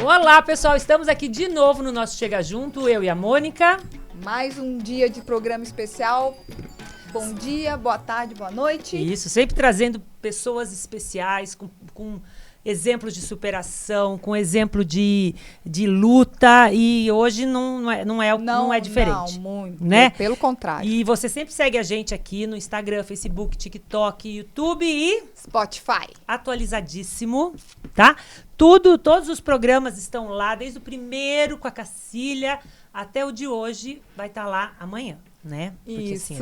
Olá, pessoal, estamos aqui de novo no nosso Chega Junto, eu e a Mônica. Mais um dia de programa especial. Bom dia, boa tarde, boa noite. Isso, sempre trazendo pessoas especiais, com exemplos de superação, com exemplo de luta, e hoje não é diferente. Não, muito, né? Pelo contrário. E você sempre segue a gente aqui no Instagram, Facebook, TikTok, YouTube e Spotify. Atualizadíssimo, tá? Todos os programas estão lá, desde o primeiro com a Cacília até o de hoje, vai estar lá amanhã, né? Porque assim,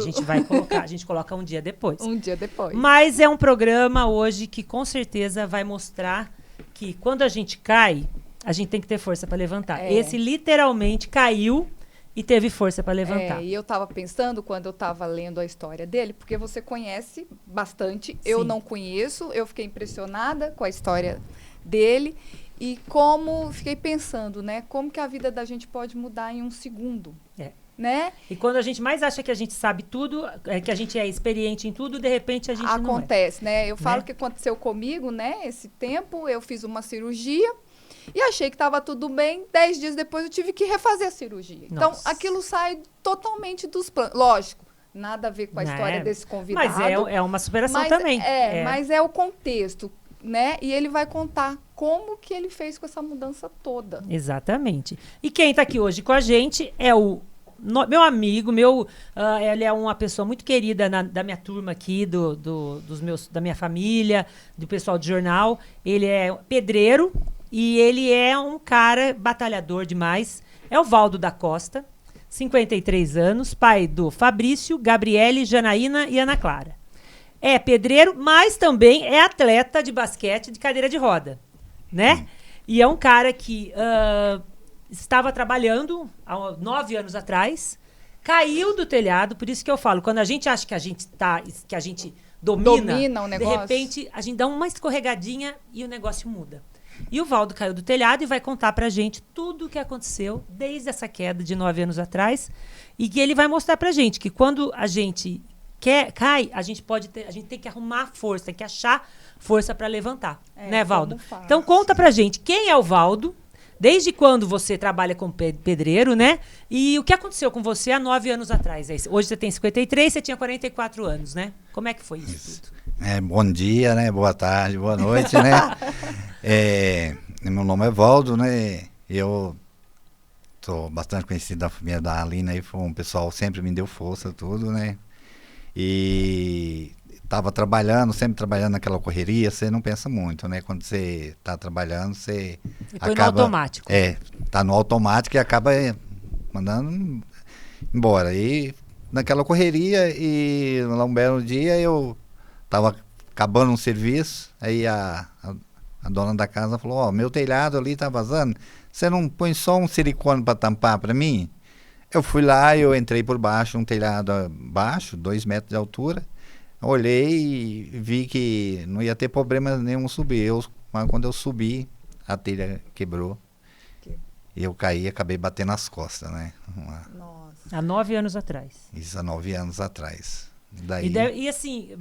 a gente coloca um dia depois. Um dia depois. Mas é um programa hoje que com certeza vai mostrar que quando a gente cai, a gente tem que ter força para levantar. Esse literalmente caiu e teve força para levantar. E eu estava pensando quando eu estava lendo a história dele, porque você conhece bastante, Sim. Eu não conheço, eu fiquei impressionada com a história dele e fiquei pensando, né, como que a vida da gente pode mudar em um segundo, né? E quando a gente mais acha que a gente sabe tudo, que a gente é experiente em tudo, de repente a gente acontece, não é. né? Eu falo que aconteceu comigo, né? Esse tempo, eu fiz uma cirurgia e achei que estava tudo bem. 10 dias depois eu tive que refazer a cirurgia. Nossa. Então, aquilo sai totalmente dos planos. Lógico, nada a ver com a história desse convidado. Mas é uma superação também. Mas é o contexto, né? E ele vai contar como que ele fez com essa mudança toda. Exatamente. E quem está aqui hoje com a gente é o meu amigo, ele é uma pessoa muito querida da minha turma aqui, da minha família, do pessoal do jornal. Ele é pedreiro e ele é um cara batalhador demais. É o Valdo da Costa, 53 anos, pai do Fabrício, Gabriele, Janaína e Ana Clara. É pedreiro, mas também é atleta de basquete de cadeira de roda, né? E é um cara que estava trabalhando há 9 anos atrás, caiu do telhado, por isso que eu falo, quando a gente acha que a gente domina o negócio, de repente a gente dá uma escorregadinha e o negócio muda. E o Valdo caiu do telhado e vai contar pra gente tudo o que aconteceu desde essa queda de 9 anos atrás, e que ele vai mostrar pra gente que quando a gente cai, a gente tem que arrumar força, tem que achar força para levantar, né, Valdo? Então conta pra gente quem é o Valdo, desde quando você trabalha como pedreiro, né? E o que aconteceu com você há 9 anos atrás? Hoje você tem 53, você tinha 44 anos, né? Como é que foi isso tudo? Bom dia, né? Boa tarde, boa noite, né? Meu nome é Valdo, né? Eu sou bastante conhecido da família da Alina, aí foi um pessoal que sempre me deu força, tudo, né? E estava sempre trabalhando naquela correria, você não pensa muito, né? Quando você está trabalhando, você acaba... no automático. Tá no automático e acaba mandando embora. E naquela correria, e lá um belo dia eu estava acabando um serviço, aí a dona da casa falou, meu telhado ali tá vazando, você não põe só um silicone para tampar para mim? Eu fui lá, eu entrei por baixo, um telhado baixo, 2 metros de altura. Olhei e vi que não ia ter problema nenhum subir. Mas quando eu subi, a telha quebrou. E eu caí e acabei batendo nas costas, né? Nossa. Há 9 anos atrás. Isso, há 9 anos atrás. E assim,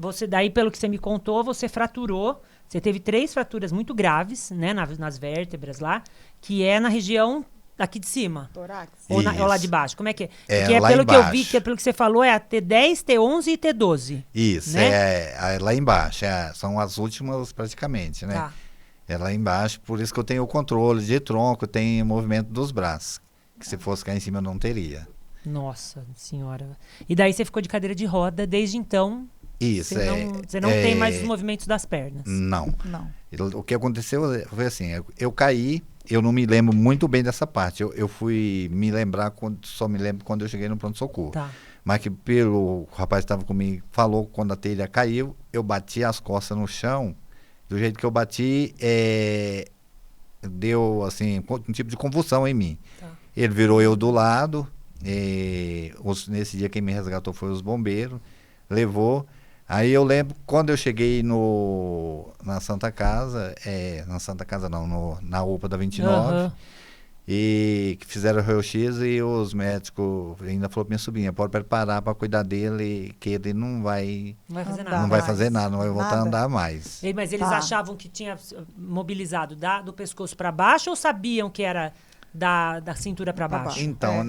pelo que você me contou, você fraturou. Você teve 3 fraturas muito graves, né? Nas vértebras lá, que é na região aqui de cima. Toráx. Ou lá de baixo? Como é que é? Porque lá pelo embaixo. Que eu vi, pelo que você falou, é a T10, T11 e T12. Isso, né? Lá embaixo. São as últimas praticamente, né? Tá. É lá embaixo, por isso que eu tenho o controle de tronco, tenho o movimento dos braços. Que se fosse cá em cima eu não teria. Nossa senhora. E daí você ficou de cadeira de roda desde então? Isso, Você não tem mais os movimentos das pernas? Não. O que aconteceu foi assim, eu caí. Eu não me lembro muito bem dessa parte. Eu fui me lembrar, só me lembro quando eu cheguei no pronto-socorro. Tá. Mas que o rapaz que estava comigo falou que quando a telha caiu, eu bati as costas no chão. Do jeito que eu bati, deu assim, um tipo de convulsão em mim. Tá. Ele virou eu do lado. Nesse dia quem me resgatou foi os bombeiros. Levou. Aí eu lembro, quando eu cheguei na Santa Casa, na Santa Casa não, na UPA da 29, E que fizeram o raio-x e os médicos ainda falaram pra minha sobrinha, pode preparar para cuidar dele, que ele não vai, Não vai fazer Não nada. não vai mais. fazer nada, não vai voltar a Nada. andar mais. Mas eles Tá. achavam que tinha mobilizado do pescoço para baixo ou sabiam que era da cintura para Pra baixo? baixo. Então,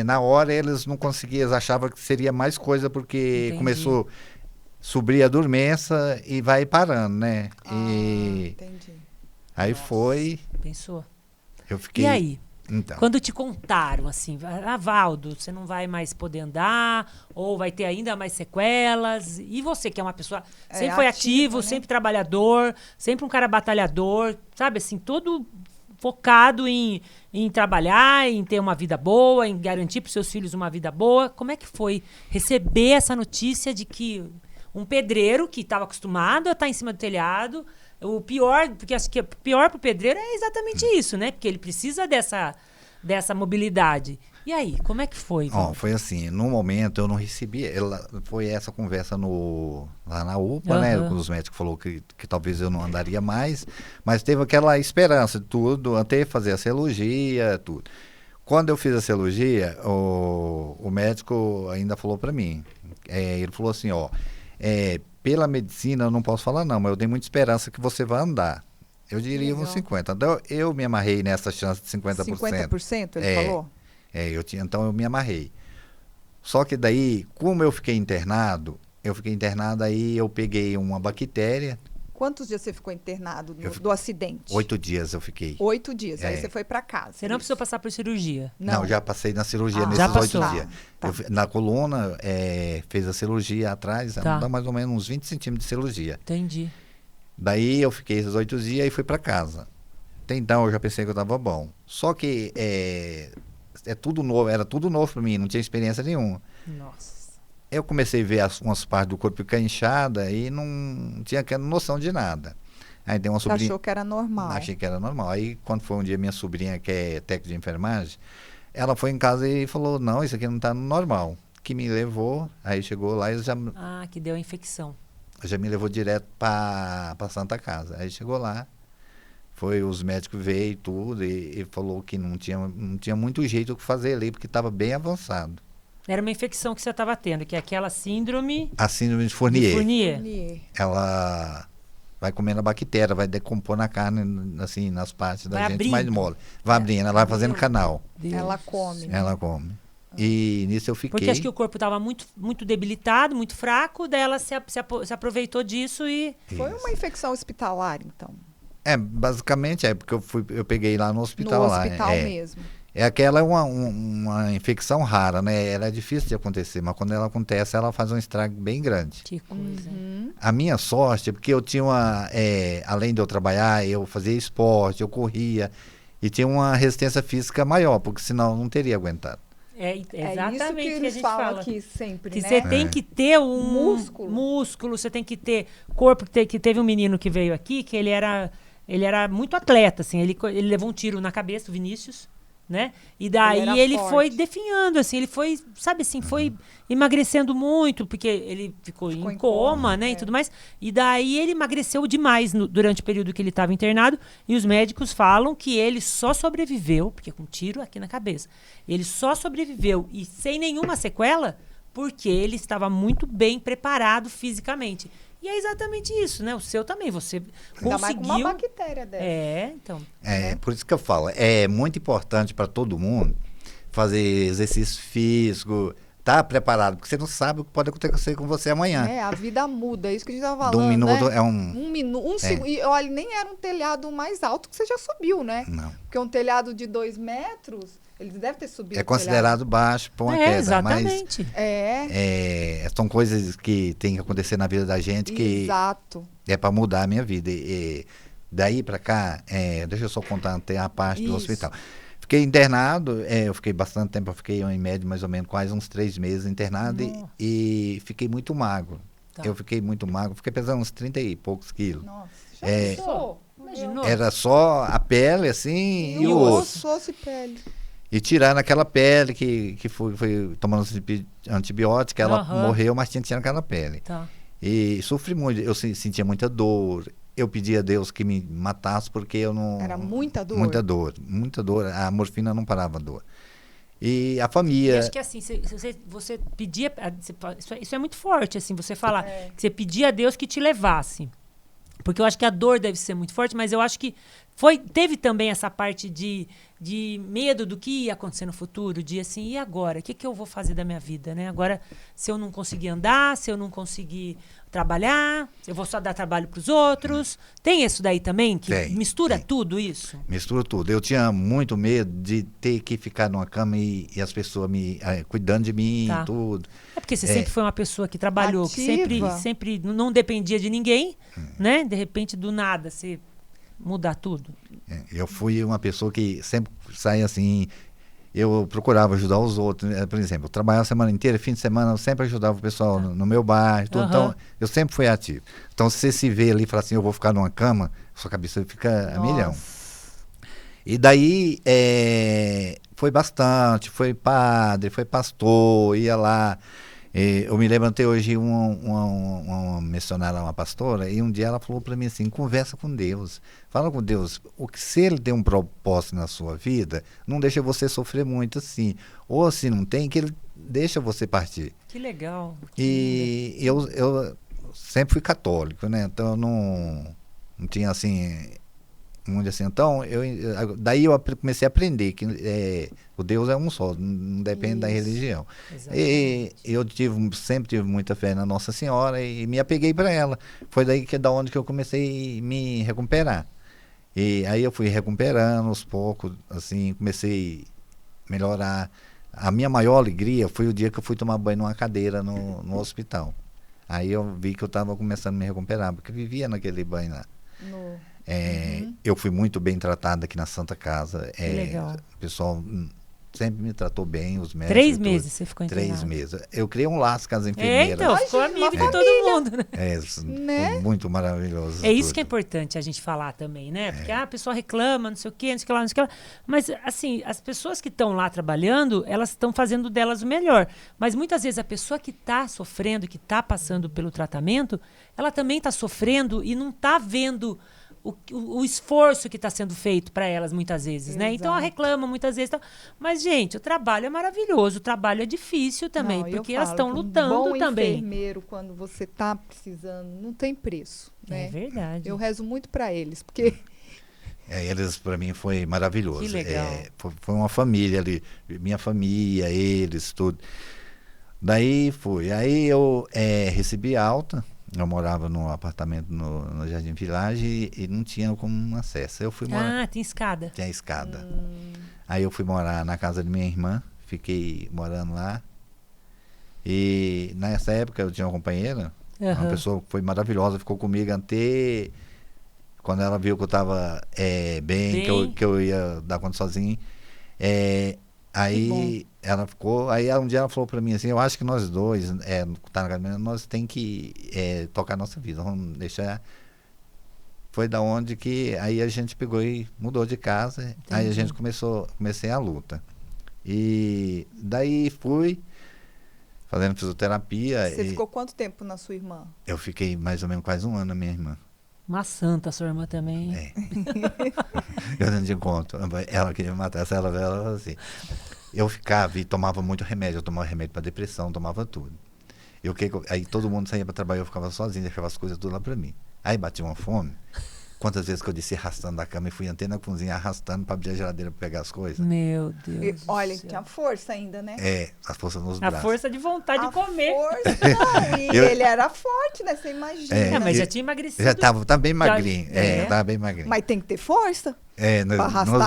na hora eles não conseguiam, eles achavam que seria mais coisa porque Entendi. começou a subir a dormência e vai parando, né? Ah, E entendi. aí Nossa. foi, Pensou? eu fiquei... E aí? Então, Quando te contaram assim, Valdo, você não vai mais poder andar, ou vai ter ainda mais sequelas, e você que é uma pessoa, sempre foi ativa, ativo, né? sempre trabalhador, sempre um cara batalhador, sabe, assim, todo focado em trabalhar, em ter uma vida boa, em garantir para os seus filhos uma vida boa. Como é que foi receber essa notícia de que um pedreiro que estava acostumado a estar em cima do telhado, o pior, porque acho que o pior para o pedreiro é exatamente isso, né? Porque ele precisa dessa mobilidade. E aí, como é que foi? ó, Valdo? foi assim, no momento eu não recebi, foi essa conversa lá na UPA, né? Aham. Quando os médicos falaram que talvez eu não andaria mais, mas teve aquela esperança de tudo, até fazer a cirurgia, tudo. Quando eu fiz a cirurgia, o médico ainda falou para mim, ele falou assim, ó, pela medicina eu não posso falar não, mas eu tenho muita esperança que você vai andar. Eu diria uns Legal. 50. Então eu me amarrei nessa chance de 50%. 50% ele É. falou? Então eu me amarrei. Só que daí, como eu fiquei internado aí eu peguei uma bactéria, Quantos dias você ficou internado Eu do acidente? 8 dias eu fiquei. 8 dias. Aí É. você foi pra casa. Você não isso. precisou passar por cirurgia. Não, já passei na cirurgia Ah, nesses já 8 passou. dias. Tá. Na coluna, fez a cirurgia atrás, Tá. dá mais ou menos uns 20 centímetros de cirurgia. Entendi. Daí eu fiquei esses 8 dias e fui para casa. Até então eu já pensei que eu estava bom. Só que tudo novo, era tudo novo para mim, não tinha experiência nenhuma. Nossa. Eu comecei a ver umas partes do corpo ficar inchada e não tinha noção de nada. Aí tem uma Você sobrinha. achou que era normal. Achei que era normal. Aí quando foi um dia minha sobrinha, que é técnica de enfermagem, ela foi em casa e falou, não, isso aqui não está normal. Que me levou, aí chegou lá e Ah, que deu a infecção. já me levou direto para Santa Casa. Aí chegou lá, os médicos veio e tudo, e falou que não tinha muito jeito o que fazer ali, porque estava bem avançado. Era uma infecção que você estava tendo, que é aquela síndrome A síndrome de de Fournier, Fournier. Fournier. ela vai comendo a bactéria, vai decompor na carne, assim, nas partes da Vai gente abrindo. mais mole. Vai abrindo, ela vai fazendo Meu canal. Deus. Ela come. né? Ela come. E nisso eu fiquei. Porque acho que o corpo estava muito, muito debilitado, muito fraco, daí ela se aproveitou disso e... Foi Isso. uma infecção hospitalar, então. Basicamente porque eu peguei lá no hospital No lá. hospital mesmo. Aquela é uma infecção rara, né? Ela é difícil de acontecer, mas quando ela acontece, ela faz um estrago bem grande. Que coisa. Uhum. A minha sorte é porque eu tinha além de eu trabalhar, eu fazia esporte, eu corria e tinha uma resistência física maior, porque senão eu não teria aguentado. É É isso exatamente que o que a eles gente falam fala. aqui sempre, Que né? você tem que ter um Músculo. músculo, você tem que ter corpo. Que teve um menino que veio aqui que ele era muito atleta, assim. Ele levou um tiro na cabeça, o Vinícius, né? E daí era ele forte. foi definhando, assim. Ele foi, sabe assim, foi emagrecendo muito, porque ele ficou Ficou em em coma, coma, né? é. E tudo mais. E daí ele emagreceu demais durante o período que ele estava internado. E os médicos falam que ele só sobreviveu, porque com um tiro aqui na cabeça, ele só sobreviveu e sem nenhuma sequela, porque ele estava muito bem preparado fisicamente. E é exatamente isso, né? O seu também, você Ainda mais com uma conseguiu... bactéria dessa. Então. Por isso que eu falo, é muito importante para todo mundo fazer exercício físico, estar preparado, porque você não sabe o que pode acontecer com você amanhã. A vida muda, é isso que a gente estava De falando, um minuto né? um Um segundo. E olha, nem era um telhado mais alto que você já subiu, né? Não. Porque um telhado de 2 metros, ele deve ter subido. É o considerado baixo para uma queda, mas exatamente. telhado. são coisas que tem que acontecer na vida da gente que Exato. é para mudar a minha vida. E daí para cá, deixa eu só contar até a parte do Isso. hospital. Fiquei internado, eu fiquei bastante tempo, eu fiquei em média mais ou menos quase uns 3 meses internado e fiquei muito magro. Tá. Eu fiquei muito magro, fiquei pesando uns 30 e poucos quilos. Nossa, já É. pensou? Imaginou? Era só a pele assim e o osso. Osso e pele. E tirando aquela pele que foi tomando antibiótico, ela Aham. morreu, mas tinha que tirar aquela pele. Tá. E sofri muito, eu sentia muita dor, eu pedi a Deus que me matasse porque eu não... Era muita dor? Muita dor, muita dor. A morfina não parava a dor. E a E família... acho que assim, você pedia. Isso é muito forte, assim, você falar que você pedia a Deus que te levasse. Porque eu acho que a dor deve ser muito forte, mas eu acho que teve também essa parte de medo do que ia acontecer no futuro, de assim, e agora? O que eu vou fazer da minha vida, né? Agora, se eu não conseguir andar, se eu não conseguir trabalhar, eu vou só dar trabalho para os outros. Tem isso daí também, que mistura tudo isso? Mistura tudo. Eu tinha muito medo de ter que ficar numa cama e as pessoas cuidando de mim e tudo. É porque você sempre foi uma pessoa que trabalhou, ativa, que sempre não dependia de ninguém, né? De repente, do nada, você mudar tudo. Eu fui uma pessoa que sempre saía assim... Eu procurava ajudar os outros. Por exemplo, eu trabalhava a semana inteira, fim de semana eu sempre ajudava o pessoal no meu bairro. Tudo. Então, eu sempre fui ativo. Então, se você se vê ali e fala assim, eu vou ficar numa cama, sua cabeça fica a milhão. E daí, foi bastante. Foi padre, foi pastor, ia lá. Eu me lembro até hoje uma missionária, uma pastora, e um dia ela falou para mim assim, conversa com Deus, fala com Deus, se ele tem um propósito na sua vida, não deixa você sofrer muito assim, ou se não tem, que ele deixa você partir. Que legal. E eu sempre fui católico, né, então eu não tinha assim... Muito assim. Então, daí eu comecei a aprender que o Deus é um só, não depende da religião. E eu sempre tive muita fé na Nossa Senhora e me apeguei para ela. Foi daí da onde que eu comecei a me recuperar. E aí eu fui recuperando aos poucos, assim, comecei a melhorar. A minha maior alegria foi o dia que eu fui tomar banho numa cadeira no hospital. Aí eu vi que eu estava começando a me recuperar, porque eu vivia naquele banho lá. Eu fui muito bem tratado aqui na Santa Casa. Legal. O pessoal sempre me tratou bem, os médicos. 3 meses você ficou internado. 3 meses. Eu criei um laço com as enfermeiras. Então, ficou amigo de todo mundo. Foi muito maravilhoso. É isso que é importante a gente falar também, né? Porque a pessoa reclama, não sei o quê, não sei o que lá, não sei o que lá. Mas, assim, as pessoas que estão lá trabalhando, elas estão fazendo delas o melhor. Mas muitas vezes a pessoa que está sofrendo, que está passando pelo tratamento, ela também está sofrendo e não está vendo o esforço que está sendo feito para elas muitas vezes, né? Então ela reclama muitas vezes. Mas, gente, o trabalho é maravilhoso, o trabalho é difícil também, porque elas estão lutando também. Um enfermeiro, quando você está precisando, não tem preço. Né? É verdade. Eu rezo muito para eles, porque... Eles, para mim, foi maravilhoso. Que legal. Foi uma família ali, minha família, eles, tudo. Daí fui. Aí eu recebi alta. Eu morava num apartamento no Jardim Village e não tinha como acesso. Eu fui morar... tem escada. Tinha escada. Aí eu fui morar na casa de minha irmã, fiquei morando lá. E nessa época eu tinha uma companheira, uma pessoa que foi maravilhosa, ficou comigo até quando ela viu que eu estava bem. Que eu ia dar conta sozinho. Aí ela ficou, aí um dia ela falou pra mim assim, eu acho que nós dois, tá na casa, nós tem que tocar a nossa vida, vamos deixar. Foi da onde que aí a gente pegou e mudou de casa. Entendi. Aí a gente comecei a luta. E daí fui fazendo fisioterapia. Você ficou quanto tempo na sua irmã? Eu fiquei mais ou menos quase 1 ano na minha irmã. Uma santa, sua irmã também. Eu não te conto. Ela queria me matar, ela falou assim. Eu ficava e tomava muito remédio. Eu tomava remédio para depressão, tomava tudo. Aí todo mundo saía para trabalhar, eu ficava sozinho, deixava as coisas tudo lá para mim. Aí batia uma fome. Quantas vezes que eu desci arrastando da cama e fui até na cozinha arrastando para abrir a geladeira para pegar as coisas. Meu Deus. Olha, tinha força ainda, né? A força nos braços. A força de vontade de comer. Força, não, e ele era forte, né? Você imagina. Mas já tinha emagrecido. Já tava bem magrinho. Tava bem magrinho. Mas tem que ter força. Nos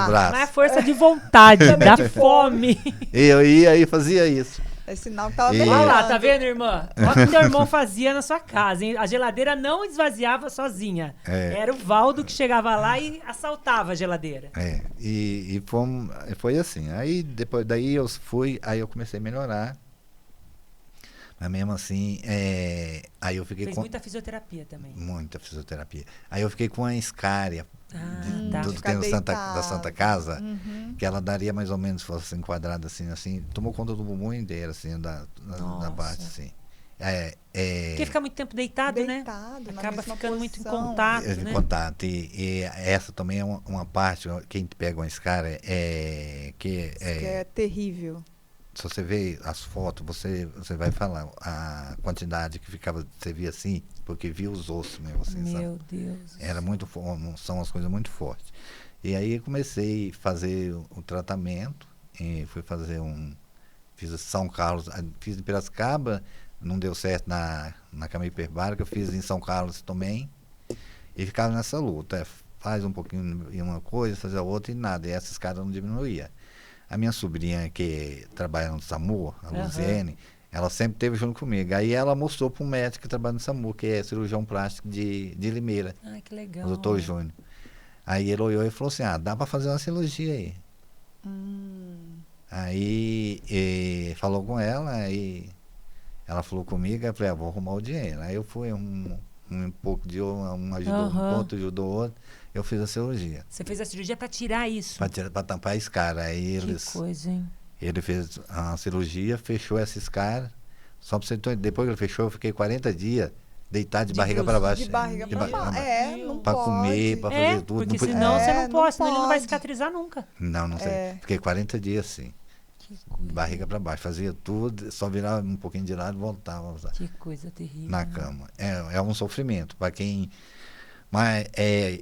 braços. Mas a força de vontade, da fome. Eu ia e fazia isso. É sinal que tava Olha lá, tá vendo, irmã? Olha o que teu irmão fazia na sua casa, hein? A geladeira não esvaziava sozinha. Era o Valdo que chegava lá e assaltava a geladeira. E foi assim. Aí, depois daí eu fui, aí eu comecei a melhorar. Mas mesmo assim, aí eu fiquei Fez muita fisioterapia também. Muita fisioterapia. Aí eu fiquei com a escária do da Santa Casa, que ela daria mais ou menos, se fosse enquadrada assim, tomou conta do bumbum inteiro, assim, da parte, assim. Porque fica muito tempo deitado, né? Deitado, na Acaba mesma ficando muito em posição. contato, De né? contato. E essa também é uma parte, quem pega uma escara, Isso que é terrível. se você vê as fotos, você vai falar a quantidade que ficava, você via assim, porque via os ossos mesmo, assim, sabe? Meu Deus. Era muito, são as coisas muito fortes. E aí comecei a fazer o tratamento, e fui fazer fiz São Carlos, fiz em Piracicaba, não deu certo na cama hiperbárica, fiz em São Carlos também, e ficava nessa luta, faz um pouquinho em uma coisa, fazia outra e nada, e essa escada não diminuía. A minha sobrinha que trabalha no SAMU, a Luziene, ela sempre esteve junto comigo. Aí ela mostrou para um médico que trabalha no SAMU, que é cirurgião plástico de Limeira, Ai, que legal. o doutor Júnior. Aí ele olhou e falou assim, dá para fazer uma cirurgia aí. Aí falou com ela, aí ela falou comigo, aí eu falei, vou arrumar o dinheiro. Aí eu fui um pouco de um ajudou um ponto, ajudou outro, eu fiz a cirurgia. Você fez a cirurgia para tirar isso? Para tampar a escara. Aí Que coisa, hein? ele fez a cirurgia, fechou essa escara. Só para você ter, depois que ele fechou, eu fiquei 40 dias deitado de barriga para baixo. De barriga para baixo. Não para pode. comer, para fazer tudo. Porque Não podia- senão você não não pode, senão ele não vai pode. cicatrizar nunca. Não sei. Fiquei 40 dias assim, Que de coisa, barriga para baixo. Fazia tudo, só virava um pouquinho de lado e voltava que coisa terrível. na cama. É um sofrimento para quem... Mas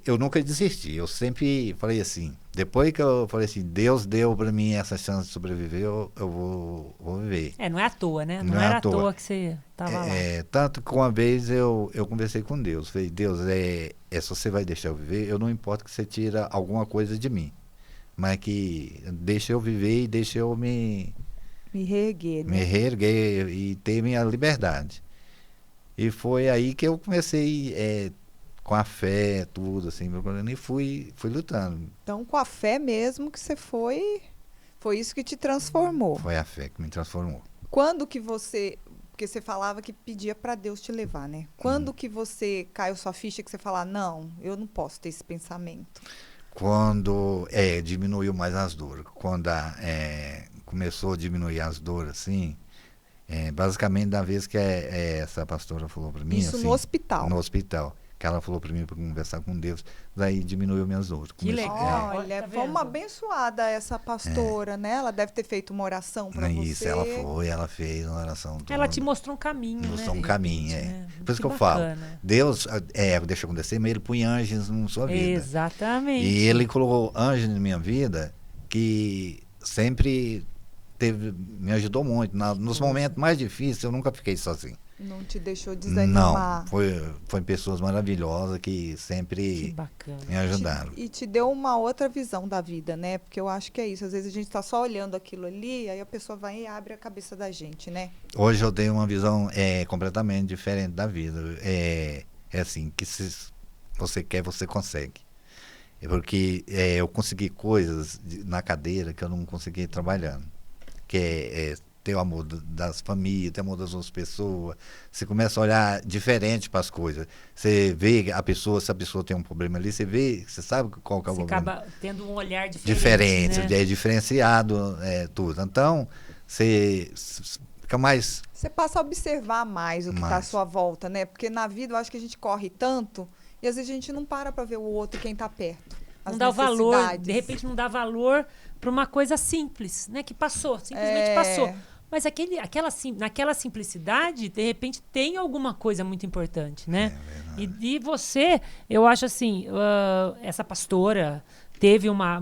eu nunca desisti. Eu sempre falei assim, depois que eu falei assim, Deus deu para mim essa chance de sobreviver, eu vou viver. Não é à toa, né? Não Não é era à à toa toa. que você tava lá. Tanto que uma vez eu conversei com Deus. Falei, Deus, se você vai deixar eu viver, eu não importa que você tira alguma coisa de mim. Mas que deixa eu viver e deixa eu me reerguer, né? reerguer e ter minha liberdade. E foi aí que eu comecei com a fé, tudo assim, procurando, e fui lutando. Então, com a fé mesmo que você foi isso que te transformou. Foi a fé que me transformou. Quando que você... Porque você falava que pedia para Deus te levar, né? Quando que você caiu sua ficha que você fala, não, eu não posso ter esse pensamento? Quando diminuiu mais as dores. Quando começou a diminuir as dores, assim, basicamente da vez que essa pastora falou para mim... Isso assim, no hospital? No hospital. Que ela falou para mim para conversar com Deus, daí diminuiu minhas dores. Que legal. Olha, Tá foi uma vendo? abençoada essa pastora, né? Ela deve ter feito uma oração para você. Isso, ela fez uma oração. Ela te mostrou um caminho, Mostrou né? um de caminho, repente, né? Por isso que eu bacana. falo, Deus deixa acontecer, mas ele põe anjos na sua vida. Exatamente. E ele colocou anjos na minha vida que sempre me ajudou muito. Nos momentos mais difíceis, eu nunca fiquei sozinho. Não te deixou desanimar. Não, foi pessoas maravilhosas que sempre Que bacana. me ajudaram. E te deu uma outra visão da vida, né? Porque eu acho que é isso. Às vezes a gente está só olhando aquilo ali, aí a pessoa vai e abre a cabeça da gente, né? Hoje eu tenho uma visão completamente diferente da vida. É assim, que se você quer, você consegue. Porque eu consegui coisas na cadeira que eu não consegui trabalhando. Que é ter o amor das famílias, ter o amor das outras pessoas. Você começa a olhar diferente para as coisas. Você vê a pessoa, se a pessoa tem um problema ali, você sabe qual que é o Você problema. acaba tendo um olhar diferente, né? Diferenciado, tudo. Então, você fica mais... Você passa a observar mais o que está à sua volta, né? Porque na vida eu acho que a gente corre tanto e às vezes a gente não para ver o outro, quem está perto. Não dá o valor, de repente não dá valor para uma coisa simples, né? Que passou, simplesmente passou. Mas naquela simplicidade, de repente, tem alguma coisa muito importante, né? E você, eu acho assim, essa pastora teve uma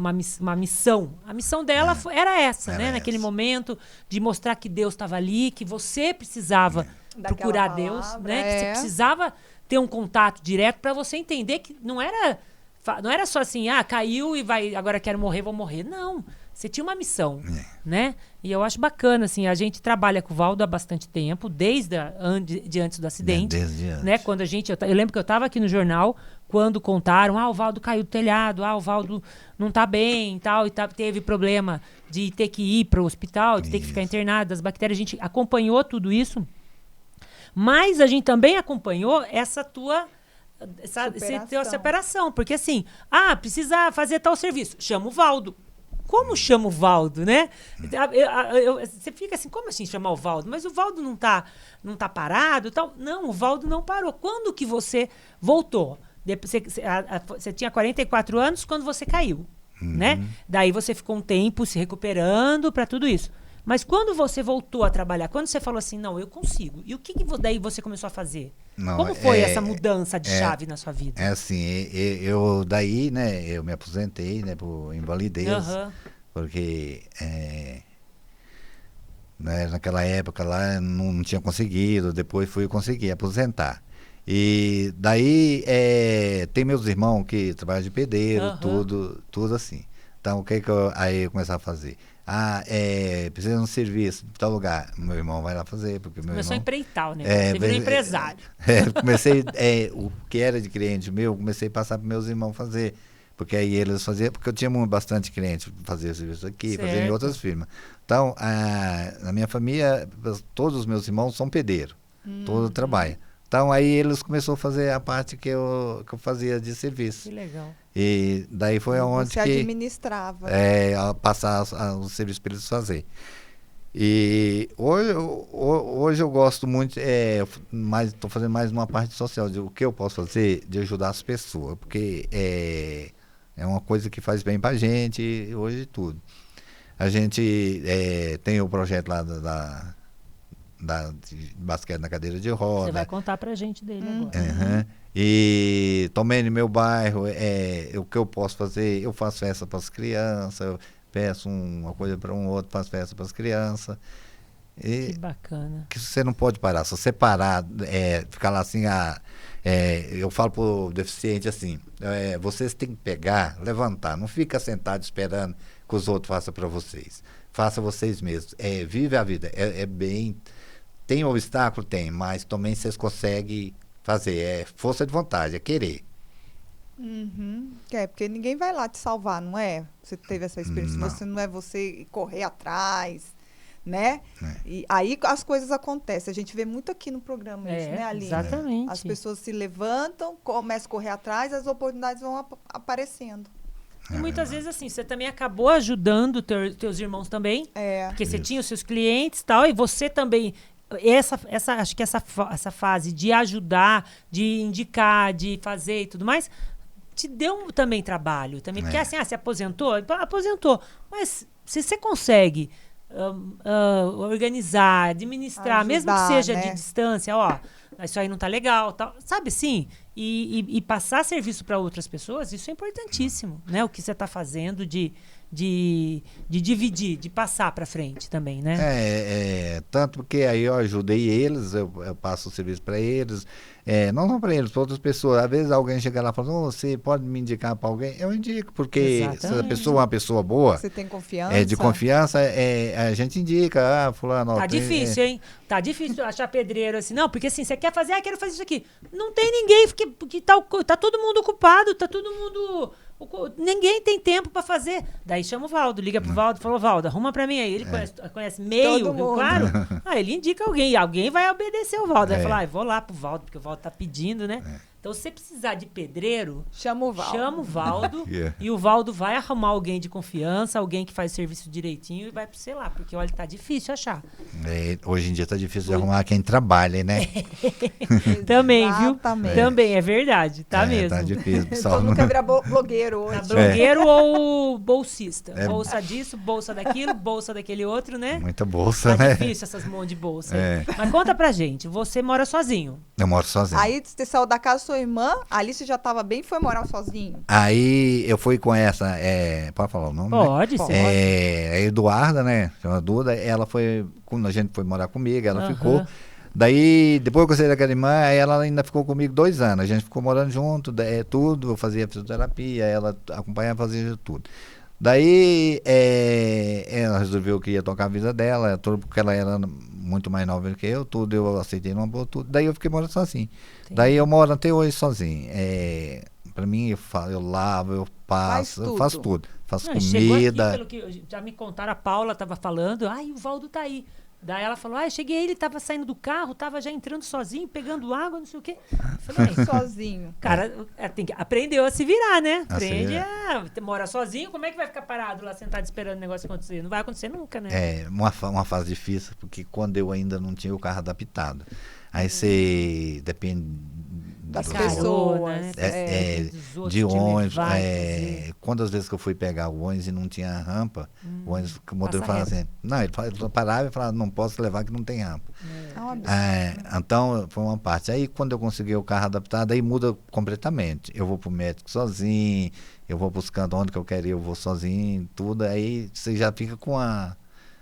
missão. A missão dela era essa, né? Naquele momento, de mostrar que Deus estava ali, que você precisava procurar Deus, né? Que você precisava ter um contato direto para você entender que não era só assim, caiu e agora quero morrer, vou morrer. Não. Você tinha uma missão, né? E eu acho bacana, assim, a gente trabalha com o Valdo há bastante tempo, desde antes do acidente. Desde antes. Né? Quando eu lembro que eu estava aqui no jornal, quando contaram, o Valdo caiu do telhado, o Valdo não tá bem e tal, teve problema de ter que ir para o hospital, de ter que ficar internado, das bactérias. A gente acompanhou tudo isso, mas a gente também acompanhou essa tua separação. Porque assim, precisa fazer tal serviço, chama o Valdo. como chama o Valdo, né? Você fica assim, como assim chamar o Valdo? Mas o Valdo não tá parado e tal. Não, o Valdo não parou. Quando que você voltou? Você tinha 44 anos quando você caiu, né? Daí você ficou um tempo se recuperando para tudo isso. Mas quando você voltou a trabalhar, quando você falou assim, não, eu consigo. E o que daí você começou a fazer? Não, Como foi essa mudança de chave na sua vida? É assim, eu daí, né, eu me aposentei, né, por invalidez, porque né, naquela época lá eu não tinha conseguido, depois fui conseguir aposentar. E daí tem meus irmãos que trabalham de pedreiro, tudo assim. Então o que aí eu começava a fazer? Precisa de um serviço em tal lugar. Meu irmão vai lá fazer, porque meu Começou irmão... a empreitar, né? Você virou empresário. Comecei, o que era de cliente meu, comecei a passar para meus irmãos fazer. Porque aí eles faziam, porque eu tinha bastante cliente fazer serviço aqui, fazer em outras firmas. Então, na minha família, todos os meus irmãos são pedreiros, todos trabalham. Então aí eles começaram a fazer a parte que eu fazia de serviço. Que legal. E daí foi aonde você administrava. Passar os serviços para eles fazer. E hoje eu gosto muito, estou fazendo mais uma parte social, o que eu posso fazer de ajudar as pessoas, porque é uma coisa que faz bem para a gente, hoje tudo. A gente tem o projeto lá de basquete na cadeira de roda. Você vai contar pra gente dele agora. Uhum. E também no meu bairro, o que eu posso fazer, eu faço festa para as crianças, eu peço uma coisa para um outro, faço festa para as crianças. Que bacana. Que você não pode parar, se você parar, ficar lá assim, eu falo pro deficiente assim, vocês têm que pegar, levantar, não fica sentado esperando que os outros façam para vocês. Faça vocês mesmos. Vive a vida. Bem... Tem obstáculo? Tem, mas também vocês conseguem fazer. É força de vontade, é querer. Porque ninguém vai lá te salvar, não é? Você teve essa experiência. Você não é você correr atrás, né? E aí as coisas acontecem. A gente vê muito aqui no programa isso, né, Aline? Exatamente. As pessoas se levantam, começam a correr atrás, as oportunidades vão aparecendo. E muitas vezes, assim, você também acabou ajudando teus irmãos também. Porque você tinha os seus clientes e tal, e você também... acho que essa fase de ajudar, de indicar, de fazer e tudo mais, te deu também trabalho. Também, porque assim, se aposentou? Aposentou. Mas se você consegue organizar, administrar, ajudar, mesmo que seja, né, de distância, isso aí não tá legal, tal, sabe assim? E passar serviço para outras pessoas, isso é importantíssimo, né? O que você está fazendo de dividir, de passar para frente também, né? Tanto porque aí eu ajudei eles, eu passo o serviço para eles, não só para eles, para outras pessoas. Às vezes alguém chega lá e fala, você pode me indicar para alguém? Eu indico, porque se a pessoa é uma pessoa boa, você tem confiança, de confiança, a gente indica, fulano. Tá difícil, hein? Tá difícil achar pedreiro assim. Não, porque assim, você quer fazer, quero fazer isso aqui. Não tem ninguém, porque tá todo mundo ocupado, tá todo mundo... Ninguém tem tempo para fazer. Daí chama o Valdo, liga pro Valdo, falou, Valdo, arruma para mim aí. Ele conhece meio Rio Claro. Ele indica alguém vai obedecer o Valdo. Vai falar, vou lá pro Valdo, porque o Valdo tá pedindo, né? Então, se você precisar de pedreiro, chama o Valdo e o Valdo vai arrumar alguém de confiança, alguém que faz serviço direitinho e vai pro sei lá, porque olha, tá difícil achar. Hoje em dia tá difícil de arrumar quem trabalha, né? Também, viu? Também, é verdade, tá mesmo. Tá difícil. Todo mundo quer virar blogueiro hoje. Blogueiro ou bolsista. Bolsa disso, bolsa daquilo, bolsa daquele outro, né? Muita bolsa, tá né? Tá difícil essas mãos de bolsa. Mas conta pra gente, você mora sozinho? Eu moro sozinho. Aí você saiu da casa sua irmã, a Alice já estava bem e foi morar sozinho. Aí eu fui com essa, pode falar o nome? Pode, né? A Eduarda, né? Chama Duda, ela foi, quando a gente foi morar comigo, ela ficou. Daí, depois que eu saí daquela irmã, ela ainda ficou comigo 2 anos. A gente ficou morando junto, tudo, eu fazia fisioterapia, ela acompanhava, fazia tudo. Daí, ela resolveu que ia tocar a vida dela, porque ela era muito mais nova que eu, tudo, eu aceitei numa boa, tudo. Daí eu fiquei morando sozinho. Sim. Daí eu moro até hoje sozinho. Pra mim, eu lavo, eu passo, eu faço tudo. Faço comida. Chegou aqui, pelo que já me contaram, a Paula estava falando, o Valdo tá aí. Daí ela falou, cheguei, ele tava saindo do carro, tava já entrando sozinho, pegando água, não sei o quê. Eu falei, sozinho. Cara, aprendeu a se virar, né? Mora sozinho, como é que vai ficar parado lá, sentado esperando o negócio acontecer? Não vai acontecer nunca, né? É, uma fase difícil, porque quando eu ainda não tinha o carro adaptado. Aí você depende das pessoas, né? De ônibus. Quantas vezes que eu fui pegar o ônibus e não tinha rampa, o ônibus, o modelo falava assim, não, ele parava e falava, não posso levar que não tem rampa. Então, foi uma parte. Aí, quando eu consegui o carro adaptado, aí muda completamente. Eu vou pro médico sozinho, eu vou buscando onde que eu quero ir, eu vou sozinho, tudo. Aí, você já fica com a...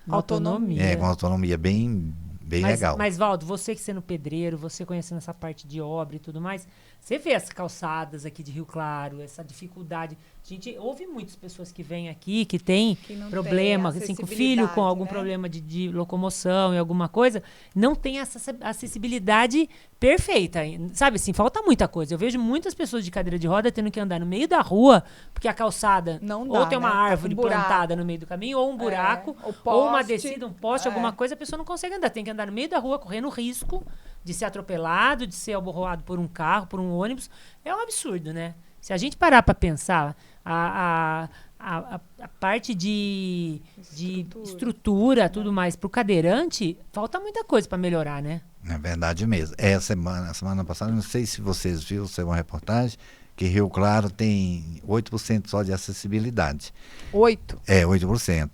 autonomia. Com a autonomia bem legal. Mas, Valdo, você que sendo pedreiro, você conhecendo essa parte de obra e tudo mais, você vê as calçadas aqui de Rio Claro, essa dificuldade. A gente ouve muitas pessoas que vêm aqui, que tem problema, assim, com filho com algum problema de locomoção e alguma coisa, não tem essa acessibilidade perfeita. Sabe assim, falta muita coisa. Eu vejo muitas pessoas de cadeira de roda tendo que andar no meio da rua, porque a calçada não dá, ou tem uma árvore plantada no meio do caminho, ou um buraco, ou uma descida, um poste, alguma coisa, a pessoa não consegue andar. Tem que andar no meio da rua, correndo risco de ser atropelado, de ser aborroado por um carro, por um ônibus. É um absurdo, né? Se a gente parar para pensar, a parte de estrutura, tudo mais, para o cadeirante, falta muita coisa para melhorar, né? É verdade mesmo. Semana passada, não sei se vocês viram, saiu uma reportagem, que Rio Claro tem 8% só de acessibilidade. 8%? 8%.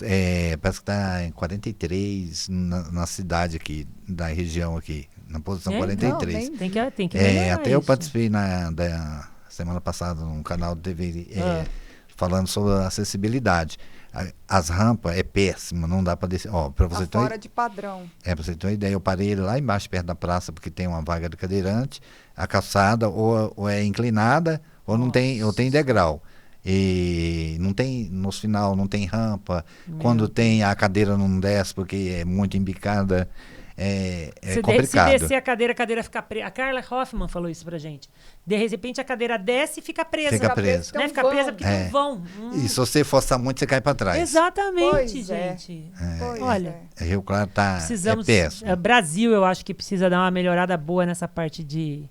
Parece que está em 43% na cidade aqui, da região aqui, na posição 43%. Não, tem que melhorar até isso. Eu participei da semana passada num canal de TV falando sobre a acessibilidade. As rampas é péssima, não dá para descer. Para você ter fora de padrão. Para você ter uma ideia, eu parei lá embaixo, perto da praça, porque tem uma vaga de cadeirante. A calçada ou é inclinada ou não tem, ou tem degrau. E não tem, no final não tem rampa. Quando tem, a cadeira não desce porque é muito embicada. É complicado. Se descer a cadeira fica presa. A Carla Hoffman falou isso pra gente. De repente a cadeira desce e fica presa. Fica presa. Né? Fica presa porque tem um vão. E se você forçar muito, você cai para trás. Exatamente, gente. Olha, Rio Claro tá precisamos, péssimo. Brasil, eu acho que precisa dar uma melhorada boa nessa parte de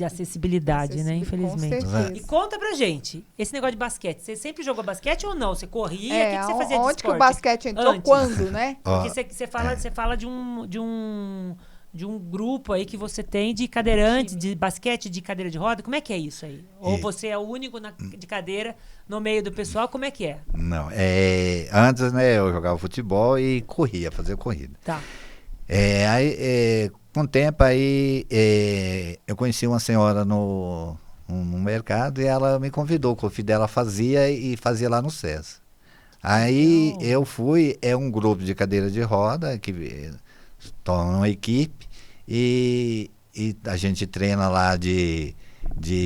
acessibilidade, né? Infelizmente. E conta pra gente, esse negócio de basquete, você sempre jogou basquete ou não? Você corria? O que você fazia de esporte? Onde que o basquete entrou? Antes. Quando, né? Porque você fala de um grupo aí que você tem de cadeirantes, de basquete de cadeira de roda. Como é que é isso aí? Ou você é o único de cadeira no meio do pessoal? Como é que é? Não, antes, né, eu jogava futebol e fazia corrida. Tá. Com o tempo aí, eu conheci uma senhora no mercado e ela me convidou, que o filho dela fazia e fazia lá no SESI. Aí eu fui, um grupo de cadeira de roda que torna uma equipe e a gente treina lá de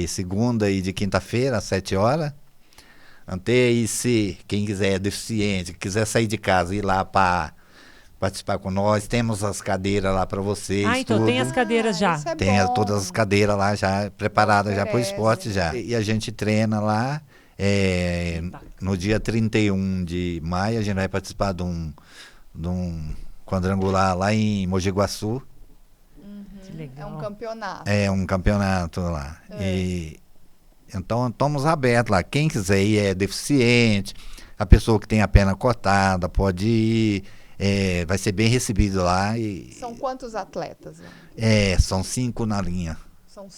segunda e de quinta-feira às 7 horas. Até aí, se quem quiser, deficiente, quiser sair de casa e ir lá para participar com nós, temos as cadeiras lá para vocês. Então tudo. Tem as cadeiras já. Tem todas as cadeiras lá já preparadas já para o esporte já. E a gente treina lá. No dia 31 de maio a gente vai participar de um quadrangular lá em Mogi Guaçu. Que legal. É um campeonato. Um campeonato lá. Então estamos abertos lá. Quem quiser ir é deficiente, a pessoa que tem a perna cortada pode ir. Vai ser bem recebido lá. São quantos atletas? São 5 na linha. São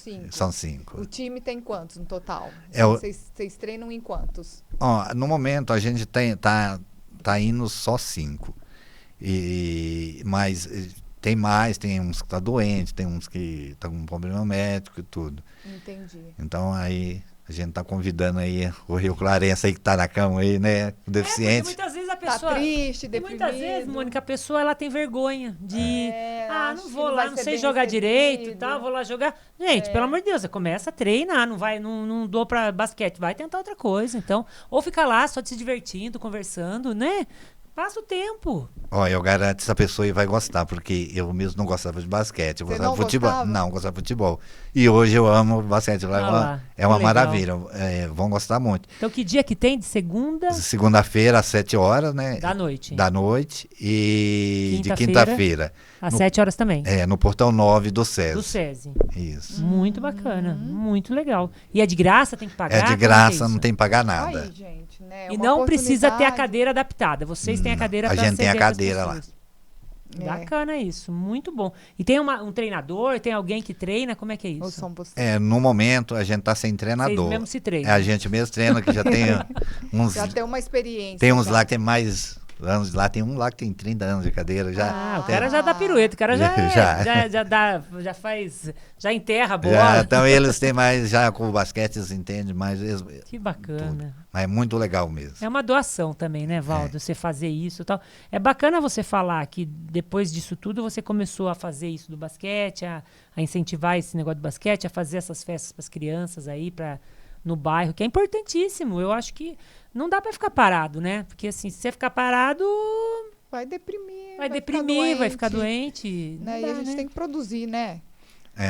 5. O time tem quantos no total? Vocês treinam em quantos? No momento a gente tá indo só 5. Mas tem mais, tem uns que estão doentes, tem uns que estão com problema médico e tudo. Entendi. Então aí a gente tá convidando aí o Rio Clarense aí que tá na cama aí, né? Deficiente. Muitas vezes a pessoa tá triste, deprimido. Muitas vezes, Mônica, a pessoa ela tem vergonha de não vou lá, não sei jogar direito e tal, vou lá jogar. Gente, pelo amor de Deus, você começa a treinar, não dou pra basquete, vai tentar outra coisa. Então, ou fica lá só se divertindo, conversando, né? Passa o tempo. Ó, eu garanto que essa pessoa aí vai gostar, porque eu mesmo não gostava de basquete. Eu gostava de futebol. Gostava? Não, gostava de futebol. E hoje eu amo basquete. É uma maravilha. Vão gostar muito. Então, que dia que tem? De segunda? Segunda-feira, às 7 horas, né? Da noite. Da noite. E de quinta-feira. Às 7 horas também. No portão 9 do SESI. Do SESI. Isso. Muito bacana. Muito legal. E é de graça? Tem que pagar? É de graça, não tem que pagar nada. Aí, gente, né? E não precisa ter a cadeira adaptada. Vocês têm a cadeira para a gente tem a cadeira lá. Bacana isso, muito bom. E tem um treinador, tem alguém que treina? Como é que é isso? No momento a gente tá sem treinador. Vocês mesmo se treinam. A gente mesmo treina, que já tem uns... Já tem uma experiência. Tem uns lá que tem mais anos lá, tem um lá que tem 30 anos de cadeira. O cara já dá pirueta, o cara já faz, já enterra a bola. Então eles têm mais, já com o basquete eles entendem mais. Que bacana. Tudo. Mas é muito legal mesmo. É uma doação também, né, Valdo? Você fazer isso e tal. É bacana você falar que depois disso tudo você começou a fazer isso do basquete, a incentivar esse negócio do basquete, a fazer essas festas para as crianças aí, no bairro, que é importantíssimo. Eu acho que não dá para ficar parado, né? Porque assim, se você ficar parado... Vai deprimir. Vai ficar doente. Né? E a gente tem que produzir, né?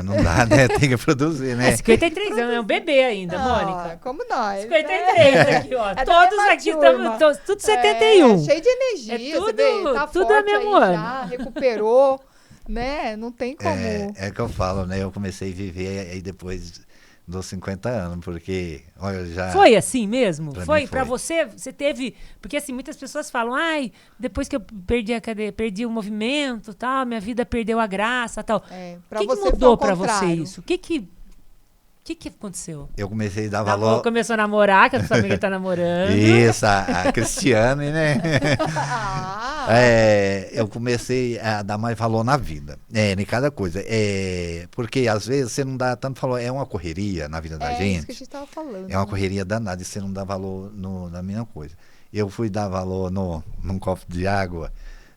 Não dá, né? Tem que produzir, né? 53 anos, é um bebê ainda, Mônica. Como nós. 53 aqui, ó. Todos aqui estamos, tudo 71. Cheio de energia, tudo, você vê, tá tudo forte a mesmo aí ano. já, recuperou, né? Não tem como... É que eu falo, né? Eu comecei a viver aí depois dos 50 anos, porque, olha, já... Foi assim mesmo? Foi. Pra você teve... Porque, assim, muitas pessoas falam, depois que eu perdi o movimento, tal, minha vida perdeu a graça, tal. Pra o que você mudou pra você isso? O que aconteceu? Eu comecei a dar valor... Começou a namorar, que a sua amiga tá namorando. Isso, a Cristiane, né? Eu comecei a dar mais valor na vida, em cada coisa. Porque às vezes você não dá tanto valor, é uma correria na vida da gente. É isso que a gente estava falando. É uma correria danada e você não dá valor na mesma coisa. Eu fui dar valor num copo de água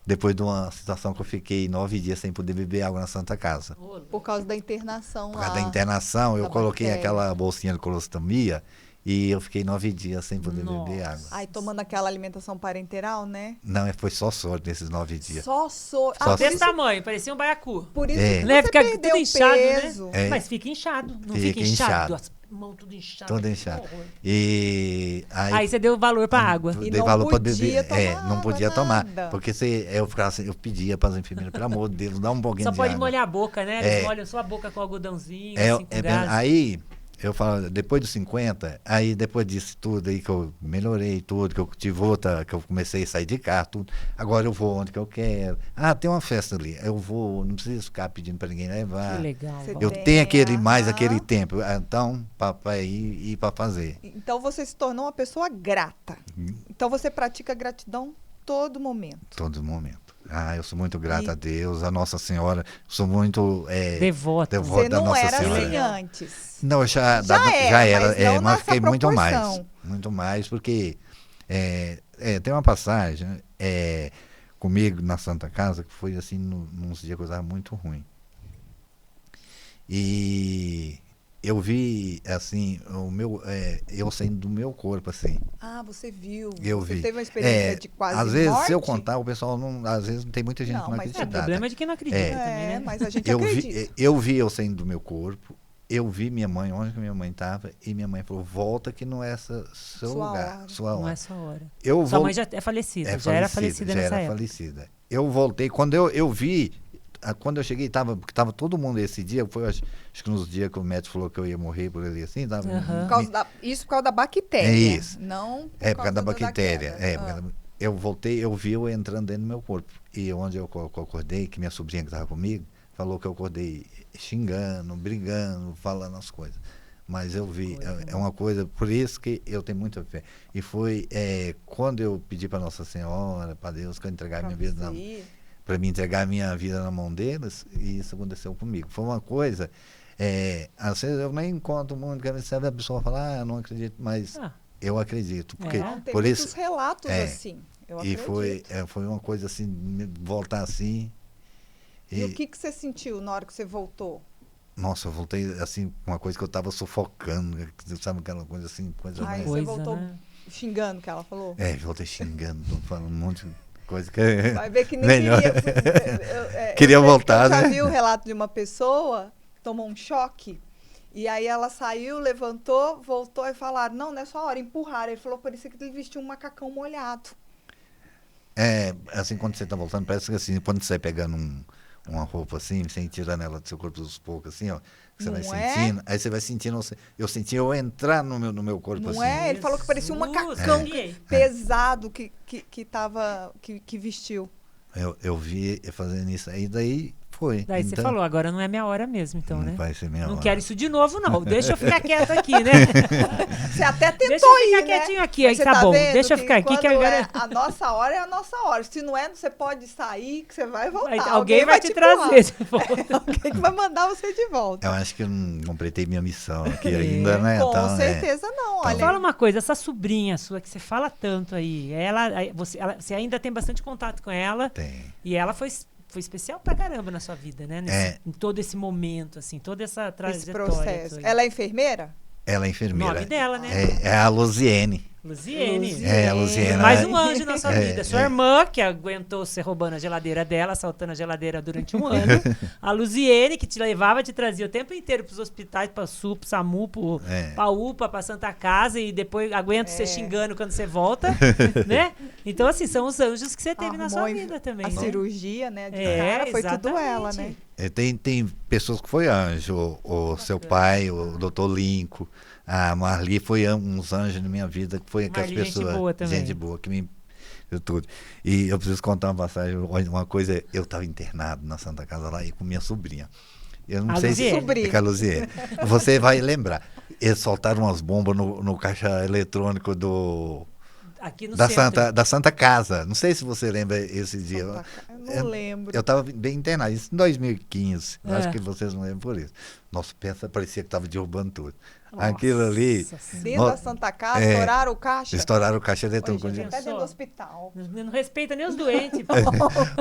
depois de uma situação que eu fiquei 9 dias sem poder beber água na Santa Casa. Por causa da internação lá. Por causa da internação, eu coloquei aquela bolsinha de colostomia e eu fiquei 9 dias sem poder beber água. Aí tomando aquela alimentação parenteral, né? Não, foi só sorte nesses 9 dias. Só sorte. Desse tamanho, parecia um baiacu. Por isso que né? você Fica perdeu tudo inchado, peso. né? Mas fica inchado. Não fica inchado. As mãos tudo inchado. Tudo inchado. E aí você deu valor pra água. E dei não valor pra podia beber. tomar Não podia tomar. nada. Porque eu pedia para as enfermeiras, pelo amor de Deus, dá um pouquinho Só de pode água. molhar a boca, né? Eles molham só a boca com algodãozinho, assim, com gás. Aí, eu falo, depois dos 50, aí depois disso tudo aí que eu melhorei tudo, que eu tive outra, que eu comecei a sair de carro, tudo. Agora eu vou onde que eu quero. Tem uma festa ali. Eu vou, não preciso ficar pedindo para ninguém levar. Que legal. Eu tenho aquele tempo. Então, para ir para fazer. Então você se tornou uma pessoa grata. Então você pratica gratidão todo momento. Todo momento. Eu sou muito grato a Deus, a Nossa Senhora. Sou muito devota Você da não Nossa era Senhora. assim antes. Não, já era. Mas fiquei muito mais. Muito mais, porque tem uma passagem comigo na Santa Casa que foi assim, nos dias que eu estava muito ruim. E eu vi, assim, eu saindo do meu corpo, assim. Você viu. Eu você vi. teve uma experiência de quase às vezes, morte? se eu contar, o pessoal às vezes não tem muita gente que não acredita. O problema é de quem não acredita também, né? Mas a gente acredita. Eu vi eu saindo do meu corpo, eu vi minha mãe, onde que minha mãe estava, e minha mãe falou, volta que não é seu lugar, sua hora. Não é sua hora. Sua mãe já é falecida, já era falecida nessa época. Falecida. Eu voltei, quando eu vi, quando eu cheguei, porque tava todo mundo esse dia, foi acho que nos dias que o médico falou que eu ia morrer por ali assim, tava, isso por causa da bactéria. Isso. Não por causa da bactéria. Eu voltei, eu vi eu entrando dentro do meu corpo. E onde eu acordei, que minha sobrinha que estava comigo, falou que eu acordei xingando, brigando, falando as coisas. Mas eu vi, é uma coisa, por isso que eu tenho muita fé. E foi quando eu pedi para Nossa Senhora, para Deus, que eu entregar minha vida para me entregar a minha vida na mão deles, e isso aconteceu comigo. Foi uma coisa, às vezes eu nem conto muito, que a pessoa fala, eu não acredito, mas eu acredito. Porque, tem por muitos isso, relatos assim, eu acredito. E foi uma coisa assim, voltar assim. E o que você sentiu na hora que você voltou? Nossa, eu voltei assim, uma coisa que eu estava sufocando, sabe aquela coisa assim, Você voltou xingando, que ela falou? Voltei xingando, falando um monte. coisa que Vai ver que nem melhor. queria voltar, eu já né? vi o relato de uma pessoa que tomou um choque. E aí ela saiu, levantou, voltou e falaram, não, nessa hora, empurraram. Ele falou, parecia que ele vestiu um macacão molhado. Assim, quando você tá voltando, parece que assim, quando você vai pegando uma roupa assim, você tirando ela do seu corpo aos poucos, assim, ó, você vai sentindo, aí você vai sentindo, eu senti eu entrar no meu corpo, não assim. Não é? Ele falou que parecia um macacão pesado que vestiu. Eu vi fazendo isso aí, daí foi. Daí então, você falou, agora não é minha hora mesmo, então, né? Vai ser minha hora. Não quero isso de novo, não. Deixa eu ficar quieto aqui, né? Você até tentou deixa eu ficar ir, quietinho né? aqui, aí tá bom. Deixa eu ficar aqui que agora... a nossa hora é a nossa hora. Se não é, você pode sair, que você vai voltar. Alguém vai te trazer de volta. Alguém que vai mandar você de volta. Eu acho que eu não completei minha missão aqui ainda, né? Com então, certeza não. Olha, fala uma coisa, essa sobrinha sua que você fala tanto aí, você ainda tem bastante contato com ela? Tem. E ela foi especial pra caramba na sua vida, né? Em todo esse momento, assim, toda essa trajetória. Esse processo. Ela é enfermeira? Ela é enfermeira. O nome dela, né? É a Luziene. Luziene. É, a Luziene. Mais um anjo na sua vida. Sua irmã, que aguentou você roubando a geladeira dela, assaltando a geladeira durante um ano. A Luziene, que te levava, te trazia o tempo inteiro pros hospitais, pra SU, pro SAMU, pra UPA, pra Santa Casa, e depois aguenta você xingando quando você volta, né? Então, assim, são os anjos que você teve na sua vida também. A cirurgia, né? De cara, foi tudo ela, né? Tem pessoas que foi anjo, o seu pai, o doutor Lincoln. A Marli foi uns anjos na minha vida, que foi aquelas pessoas. Gente boa também. Gente boa, que me deu tudo. E eu preciso contar uma passagem, uma coisa, eu estava internado na Santa Casa lá e com minha sobrinha. Eu não sei se é a Luziene. Você vai lembrar. Eles soltaram umas bombas no caixa eletrônico aqui no da Santa Casa. Não sei se você lembra esse dia. Eu não lembro. Eu estava bem internado, isso em 2015. Acho que vocês não lembram por isso. Nossa, parecia que estava derrubando tudo. Nossa, aquilo ali. Dentro da Santa Casa, estouraram o caixa? Estouraram o caixa eletrônico. Até dentro do hospital. Não respeita nem os doentes.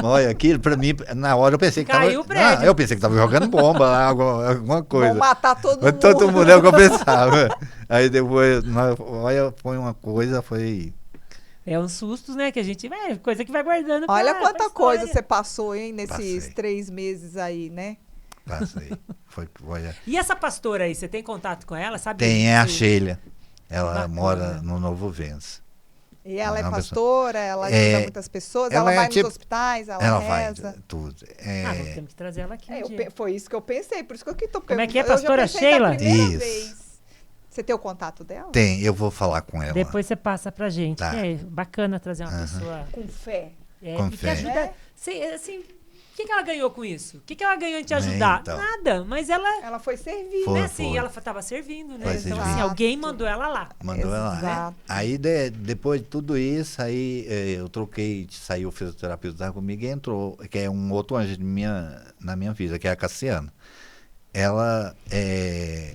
Olha, aquilo pra mim, na hora eu pensei que caiu tava. Eu pensei que tava jogando bomba lá, alguma coisa. Vão matar todo mundo. Todo mundo é o que eu pensava. Aí depois, olha, foi uma coisa, foi. É uns sustos, né? Que a gente. Coisa que vai guardando. Olha quanta coisa você passou, hein, nesses 3 meses aí, né? Passei. Olha. E essa pastora aí, você tem contato com ela? Sabe? Tem, é a Sheila. Ela mora no Novo Vença. E ela é pastora, ela ajuda muitas pessoas, ela vai nos hospitais, ela reza. Vai tudo. Nós temos que trazer ela aqui. Foi isso que eu pensei, por isso que eu tô perguntando. Como é que é, pastora Sheila? Isso. Vez. Você tem o contato dela? Tem, eu vou falar com ela. Depois você passa pra gente. Tá. É bacana trazer uma pessoa... Com fé. Com fé. Que ajuda... Assim, o que ela ganhou com isso? O que ela ganhou em te ajudar? Então. Nada, mas ela foi servir, né? Assim, ela estava servindo, né? Então, assim, alguém mandou ela lá. Mandou ela lá. Aí, depois de tudo isso, aí eu troquei, saiu o fisioterapeuta comigo e entrou, que é um outro anjo na minha vida, que é a Cassiana. Ela,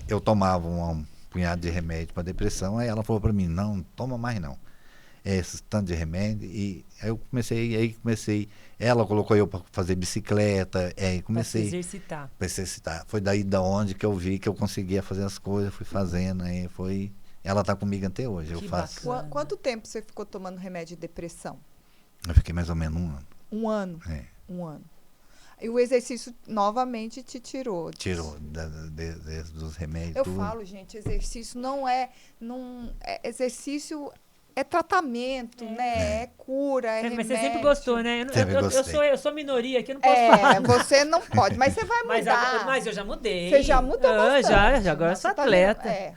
eu tomava um punhado de remédio para depressão, aí ela falou para mim, não toma mais não. Esse tanto de remédio, e aí eu comecei, ela colocou eu para fazer bicicleta, comecei para exercitar. Foi daí da onde que eu vi que eu conseguia fazer as coisas, fui fazendo, aí ela tá comigo até hoje, eu faço. Quanto tempo você ficou tomando remédio de depressão? Eu fiquei mais ou menos 1 ano. 1 ano? 1 ano. E o exercício novamente te tirou? Tirou dos remédios. Eu falo, gente, exercício exercício é tratamento, né? É cura, é remédio. Mas você sempre gostou, né? Eu sou minoria aqui, eu não posso falar. Você não pode, mas você vai mudar. Mas eu já mudei. Você já mudou bastante. Já, agora eu sou atleta.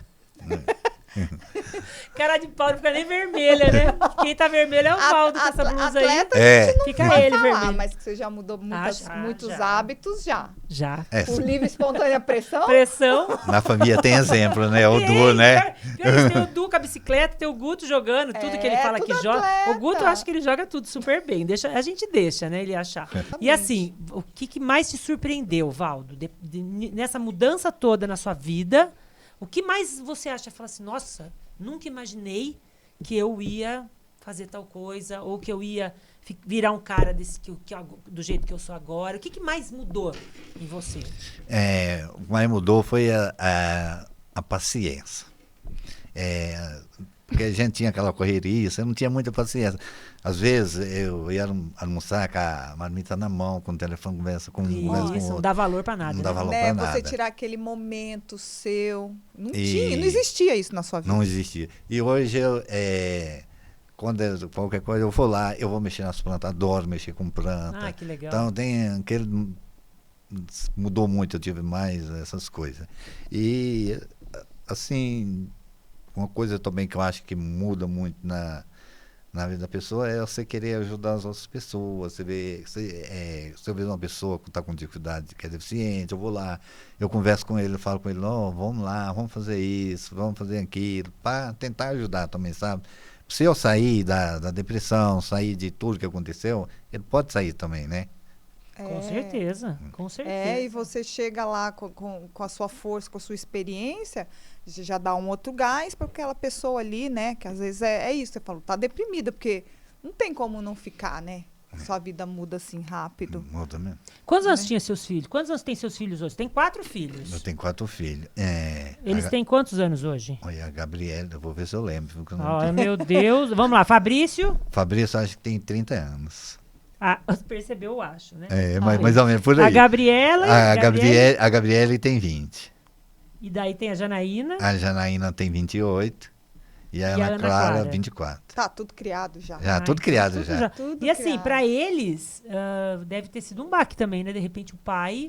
Cara de pau não fica nem vermelha, né? Quem tá vermelho é o Valdo com essa blusa aí. Atleta, a gente não fica vai ele falar, vermelho. mas que você já mudou muitos hábitos, já. Por livre e espontânea pressão? Na família tem exemplo, né? O Du, né? Tem o Du com a bicicleta, tem o Guto jogando, tudo que ele fala que joga. O Guto, eu acho que ele joga tudo super bem. A gente deixa, né? Ele achar. E assim, o que mais te surpreendeu, Valdo? Nessa mudança toda na sua vida, o que mais você acha? Fala assim, nossa, nunca imaginei que eu ia fazer tal coisa, ou que eu ia virar um cara do jeito que eu sou agora. O que mais mudou em você? O que mais mudou foi a paciência. Porque a gente tinha aquela correria, você não tinha muita paciência. Às vezes eu ia almoçar com a marmita na mão, com o telefone, conversa com um, conversa com Isso, não outro. dá valor pra nada. Não dá valor Né? pra Você nada. tirar aquele momento seu. Não E- tinha, não existia isso na sua vida. Não existia. E hoje quando qualquer coisa eu vou lá, eu vou mexer nas plantas, adoro mexer com planta. Ah, que legal. Então tem aquele. Mudou muito, eu tive mais essas coisas. E assim, uma coisa também que eu acho que muda muito na vida da pessoa é você querer ajudar as outras pessoas. Se eu vejo uma pessoa que está com dificuldade, que é deficiente, eu vou lá, eu converso com ele, eu falo com ele, não, vamos lá, vamos fazer isso, vamos fazer aquilo, para tentar ajudar também, sabe? Se eu sair da depressão, sair de tudo que aconteceu, ele pode sair também, né? Com certeza, com certeza. E você chega lá com a sua força, com a sua experiência, já dá um outro gás para aquela pessoa ali, né? Que às vezes é isso, você falou, tá deprimida, porque não tem como não ficar, né? Sua vida muda assim rápido. Muda mesmo. Quantos anos tinha seus filhos? Quantos anos tem seus filhos hoje? Tem 4 filhos. Eu tenho 4 filhos. Eles têm quantos anos hoje? Olha, a Gabriela, eu vou ver se eu lembro. Porque eu não Ai, tenho. meu Deus. Vamos lá, Fabrício. Fabrício, acho que tem 30 anos. Ah, percebeu, eu acho, né? Mais ou menos por aí. A Gabriela. A Gabriele tem 20. E daí tem a Janaína. A Janaína tem 28. E a Ana Ana Clara, Clara. 24. Tá tudo criado já. Já, Ai, tudo criado tudo já. Tudo E assim, criado. pra eles, deve ter sido um baque também, né? De repente o pai.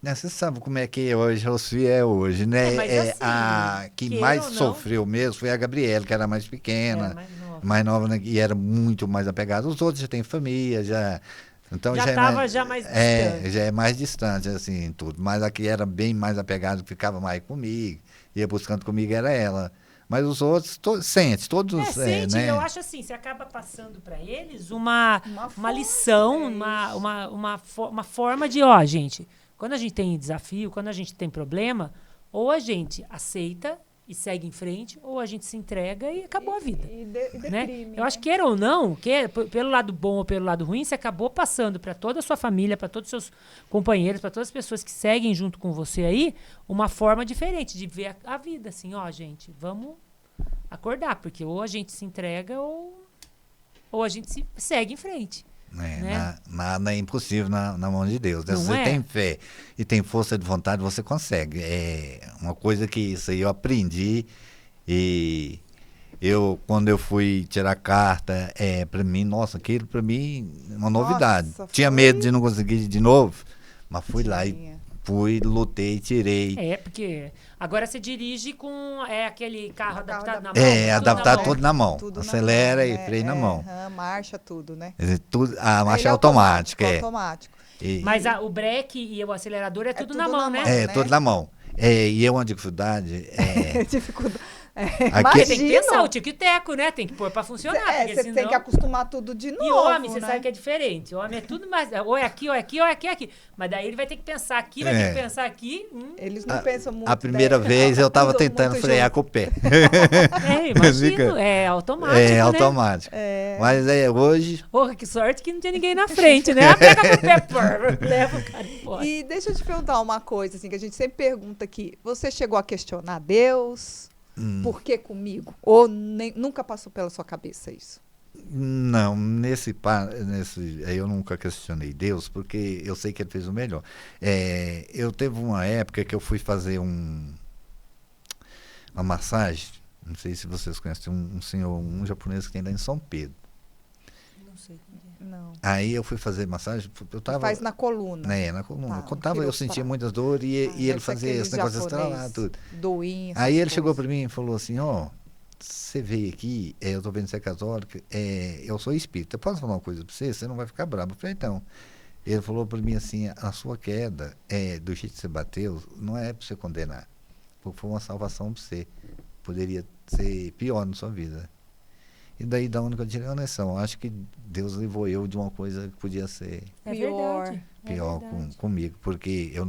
Você sabe como é que hoje os filhos é hoje, né? Mas assim, A que queira mais ou não- sofreu mesmo foi a Gabriela, que era mais pequena. Mais nova. Mais nova, né, e era muito mais apegada. Os outros já têm família, já. Então Já é tava mais, já mais distante. já é mais distante, assim, tudo. Mas a que era bem mais apegada, ficava mais comigo, ia buscando comigo, era ela. Mas os outros, sente, todos, Sente, né? eu acho assim, você acaba passando pra eles uma força, lição, é uma forma de, ó, gente, quando a gente tem desafio, quando a gente tem problema, ou a gente aceita e segue em frente, ou a gente se entrega e acabou a vida. E Né? deprime, Eu acho que queira ou não, pelo lado bom ou pelo lado ruim, você acabou passando para toda a sua família, para todos os seus companheiros, para todas as pessoas que seguem junto com você aí, uma forma diferente de ver a vida, assim, ó, gente, vamos acordar, porque ou a gente se entrega ou a gente segue em frente. Né? Nada é impossível na mão de Deus. Né? Não Se você é? tem fé e tem força de vontade, você consegue. É uma coisa que isso aí eu aprendi e quando eu fui tirar carta, para mim, nossa, aquilo para mim uma novidade. Nossa, Tinha foi- medo de não conseguir de novo, mas fui lá e Tinha. lutei, tirei. Porque agora você dirige com aquele carro adaptado na mão. adaptado. tudo Adaptar mão. tudo na mão. Tudo na Acelera mão, e né? freio na mão. Marcha, tudo, né? Quer dizer, a marcha Ele é automática. automático. E- Mas o breque e o acelerador é tudo tudo na na mão, mão. né? né? tudo na mão. E é uma dificuldade. Dificuldade. Aqui- Tem que pensar, o tico e teco, né? Tem que pôr pra funcionar. porque Você senão... tem que acostumar tudo de novo. E homem, você né? sabe que é diferente. Homem é tudo mais. Ou é aqui, ou é aqui, ou é aqui, ou é aqui. Mas daí ele vai ter que pensar aqui, vai ter que pensar aqui. Eles não pensam muito. A primeira vez eu tava Tudo tentando muito frear junto. com o pé. Imagino. É automático. É né? automático. Mas hoje. Porra, que sorte que não tinha ninguém na frente, né? Pega com o pé, pô, leva o cara embora. E deixa eu te perguntar uma coisa, assim, que a gente sempre pergunta aqui. Você chegou a questionar Deus? Por que comigo? Ou nunca passou pela sua cabeça isso? Não, aí eu nunca questionei Deus, porque eu sei que ele fez o melhor. Eu teve uma época que eu fui fazer uma massagem. Não sei se vocês conhecem um senhor, um japonês que tem lá em São Pedro. Não sei. Não. Aí eu fui fazer massagem, eu tava. Faz na coluna. Na coluna. Tá, Quando tava, eu sentia muitas dores e ele fazia esse negócio estralar, tudo. Doinho. Aí ele chegou para mim e falou assim, ó, você veio aqui, eu tô vendo que você é católico, eu sou espírita, eu posso falar uma coisa para você? Você não vai ficar bravo. Eu falei, então. Ele falou para mim assim, a sua queda, do jeito que você bateu, não é para você condenar, porque foi uma salvação para você. Poderia ser pior na sua vida. E daí da onde que eu tirei a lição? Acho que Deus levou eu de uma coisa que podia ser É Pior. verdade. É pior verdade. comigo, porque eu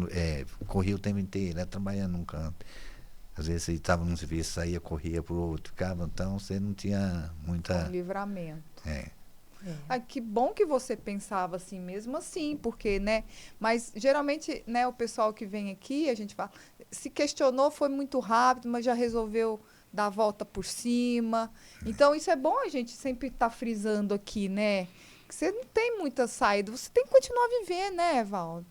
corria o tempo inteiro, trabalhando num canto. Às vezes você estava num serviço, saía, corria para o outro, ficava, então você não tinha muita. Um livramento. É. Ai, que bom que você pensava assim mesmo assim, porque, né? Mas geralmente, né, o pessoal que vem aqui, a gente fala, se questionou, foi muito rápido, mas já resolveu, dar a volta por cima. Então, isso é bom a gente sempre estar frisando aqui, né? Que você não tem muita saída, você tem que continuar a viver, né, Valdo?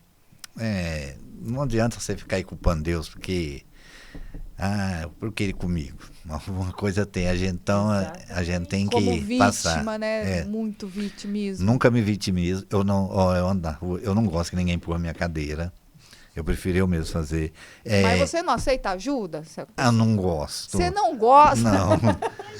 Não adianta você ficar aí culpando Deus, porque por que ele comigo? Alguma coisa tem, a gente tem Como que vítima, passar. né? Muito vitimismo. Nunca me vitimizo, eu ando na rua, eu não gosto que ninguém empurra minha cadeira. Eu prefiro eu mesmo fazer. Mas você não aceita ajuda? Eu não gosto. Você não gosta? Não.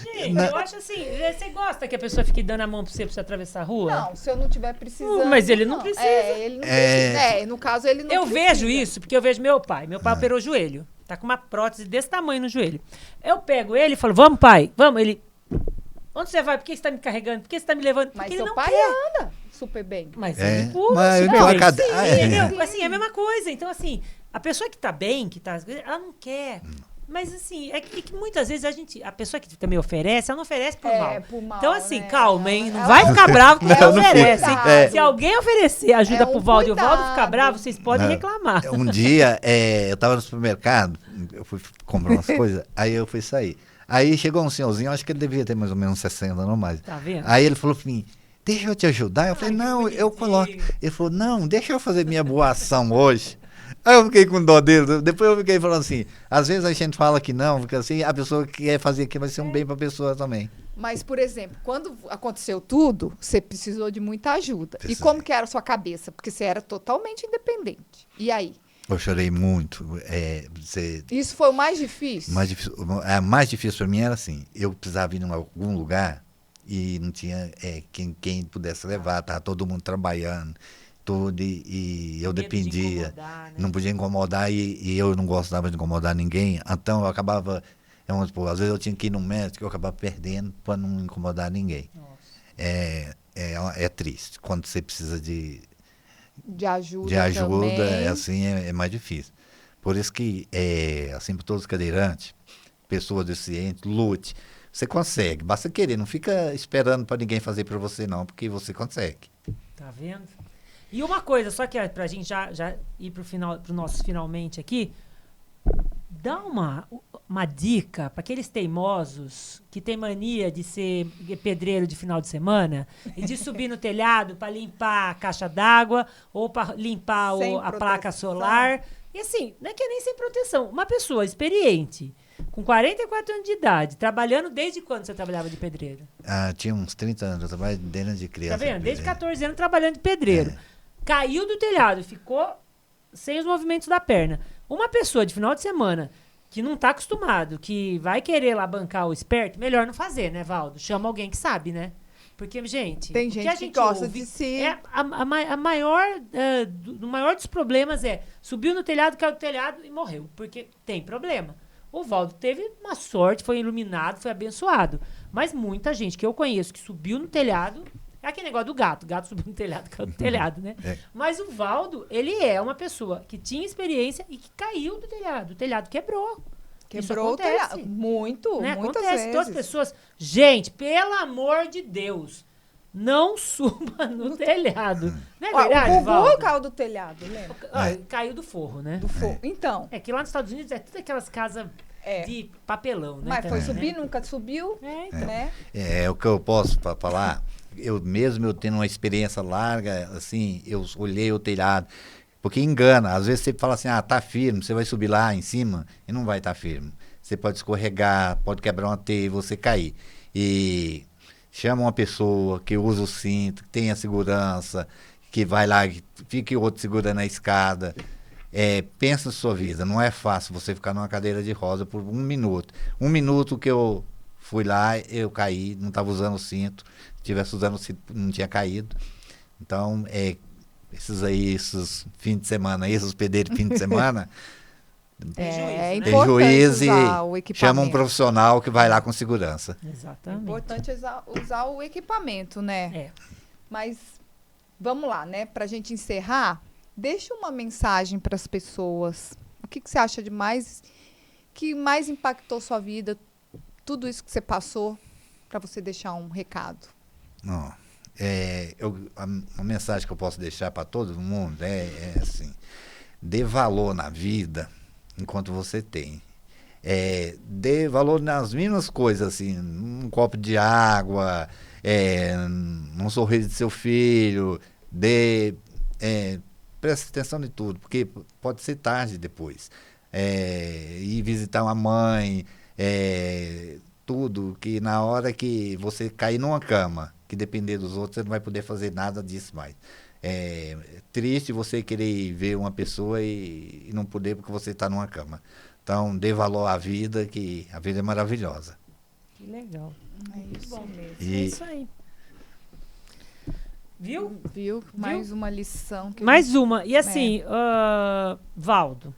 Gente, eu acho assim, você gosta que a pessoa fique dando a mão pra você atravessar a rua? Não, se eu não tiver precisando. Mas ele não precisa. Ele não precisa. No caso, ele não eu precisa. vejo isso porque eu vejo meu pai. Meu pai operou o joelho. Tá com uma prótese desse tamanho no joelho. Eu pego ele e falo, vamos, pai, vamos. Ele, onde você vai? Por que você tá me carregando? Por que você tá me levando? Porque Mas ele seu não pai quer. anda super bem. Mas ele mas eu não, tenho uma sim, cadeira. entendeu? Assim, é a mesma coisa. Então, assim, a pessoa que tá bem, ela não quer. Mas, assim, é que muitas vezes a pessoa que também oferece, ela não oferece por mal. Por mal, Então, assim, né? calma, hein? Não vai ficar bravo com quem oferece, hein? cuidado. Se alguém oferecer ajuda pro Valdo e o Valdo ficar cuidado. bravo, vocês podem reclamar. Um dia, eu tava no supermercado, eu fui comprar umas coisas, aí eu fui sair. Aí chegou um senhorzinho, acho que ele devia ter mais ou menos 60, não mais. Tá vendo? Aí ele falou assim, deixa eu te ajudar. Eu falei, não, eu coloco. Ele falou, não, deixa eu fazer minha boa ação hoje. Aí eu fiquei com dó dele. Depois eu fiquei falando assim, às vezes a gente fala que não, porque assim, a pessoa que quer fazer aqui vai ser um bem pra pessoa também. Mas, por exemplo, quando aconteceu tudo, você precisou de muita ajuda. Precisei. E como que era a sua cabeça? Porque você era totalmente independente. E aí? Eu chorei muito. Isso foi o mais difícil? Mais difícil para mim era assim, eu precisava ir em algum lugar e não tinha quem pudesse levar, estava todo mundo trabalhando, tudo, e eu dependia, né? não podia incomodar e eu não gostava de incomodar ninguém, então eu acabava, às vezes eu tinha que ir no médico, eu acabava perdendo para não incomodar ninguém. Nossa. É triste, quando você precisa de ajuda também. assim, é mais difícil. Por isso que, assim, para todos os cadeirantes, pessoas deficientes, lute. Você consegue, basta querer, não fica esperando para ninguém fazer para você não, porque você consegue. Tá vendo? E uma coisa, só que pra gente já ir pro nosso finalmente aqui, dá uma dica para aqueles teimosos que tem mania de ser pedreiro de final de semana e de subir no telhado para limpar a caixa d'água ou para limpar a placa solar. E assim, não é que é nem sem proteção. Uma pessoa experiente, com 44 anos de idade, trabalhando desde quando você trabalhava de pedreiro? Tinha uns 30 anos, eu trabalhava desde criança. Tá vendo? Desde 14 anos trabalhando de pedreiro. Caiu do telhado, ficou sem os movimentos da perna. Uma pessoa de final de semana que não tá acostumado, que vai querer lá bancar o esperto, melhor não fazer, né, Valdo? Chama alguém que sabe, né? Porque, gente... Tem gente que gosta de si. A maior dos problemas é subiu no telhado, caiu do telhado e morreu. Porque tem problema. O Valdo teve uma sorte, foi iluminado, foi abençoado. Mas muita gente que eu conheço que subiu no telhado... É aquele negócio do gato. O gato subiu no telhado, caiu do telhado, né? Mas o Valdo, ele é uma pessoa que tinha experiência e que caiu do telhado. O telhado quebrou. Quebrou o telhado. Muitas acontece. vezes. Então as pessoas... Gente, pelo amor de Deus, não suba no telhado. Não é verdade, o Valdo? Gugu caiu do telhado, lembra? Caiu do forro, né? Do forro. Então. É que lá nos Estados Unidos é tudo aquelas casas de papelão, né? Mas foi também, subir, né? nunca subiu, então. né? O que eu posso falar... Eu tendo uma experiência larga, assim, eu olhei o telhado, porque engana, às vezes você fala assim, tá firme, você vai subir lá em cima e não vai estar firme. Você pode escorregar, pode quebrar uma teia e você cair. E chama uma pessoa que usa o cinto, que tenha segurança, que vai lá, que fique outro segurando a escada. Pensa na sua vida, não é fácil você ficar numa cadeira de roda por 1 minuto. 1 minuto que eu fui lá, eu caí, não estava usando o cinto. Se tivesse usando o cinto, não tinha caído. Então, esses fins de semana, esses pedreiros de fim de semana, É tem juízo e usar o equipamento. chama um profissional que vai lá com segurança. É Exatamente. importante usar o equipamento, né? Mas vamos lá, né? Pra gente encerrar, deixa uma mensagem para as pessoas. O que você acha que mais impactou sua vida? Tudo isso que você passou, para você deixar um recado. Não, a mensagem que eu posso deixar para todo mundo é assim: dê valor na vida enquanto você tem. dê valor nas mínimas coisas, assim, um copo de água, um sorriso de seu filho, preste atenção em tudo, porque pode ser tarde depois. Ir visitar uma mãe, tudo, que na hora que você cair numa cama, que depender dos outros, você não vai poder fazer nada disso mais. É triste você querer ver uma pessoa e não poder porque você está numa cama. Então, dê valor à vida, que a vida é maravilhosa. Que legal. É isso mesmo. É isso aí. Viu? Mais uma lição. Mais uma. E assim, Valdo,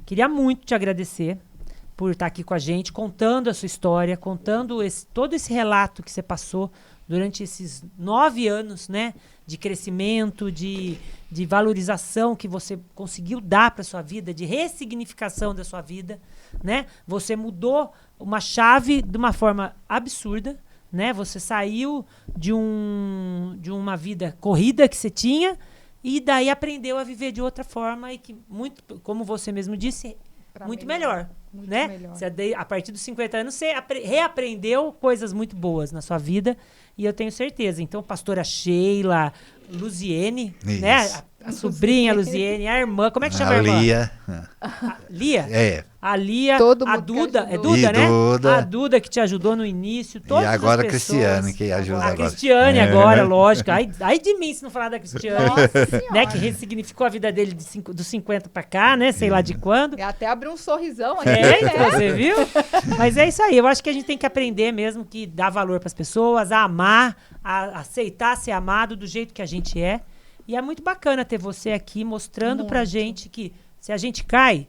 queria muito te agradecer por estar aqui com a gente, contando a sua história, contando todo esse relato que você passou durante esses 9 anos, né, de crescimento, de valorização que você conseguiu dar para sua vida, de ressignificação da sua vida, né? Você mudou uma chave de uma forma absurda, né? Você saiu de uma vida corrida que você tinha e daí aprendeu a viver de outra forma e que muito, como você mesmo disse, muito melhor. Muito né? melhor. Você, a partir dos 50 anos, você reaprendeu coisas muito boas na sua vida. E eu tenho certeza. Então, pastora Sheila, Luziene, né? A sobrinha Luziene, a irmã. Como é que chama a irmã? Lia. Lia? A Lia, Todo a mundo Duda. que É ajudou. Duda, né? Duda. A Duda que te ajudou no início. Todas E agora as a pessoas. Cristiane, que ajuda A agora. Cristiane agora, lógico. Aí de mim, se não falar da Cristiane. Nossa Senhora. Né? Que ressignificou a vida dele dos 50 pra cá, né? Sei lá de quando. E até abriu um sorrisão aqui. Então, você viu? Mas é isso aí. Eu acho que a gente tem que aprender mesmo que dar valor para as pessoas, a amar, a aceitar ser amado do jeito que a gente é. E é muito bacana ter você aqui mostrando pra gente que se a gente cai,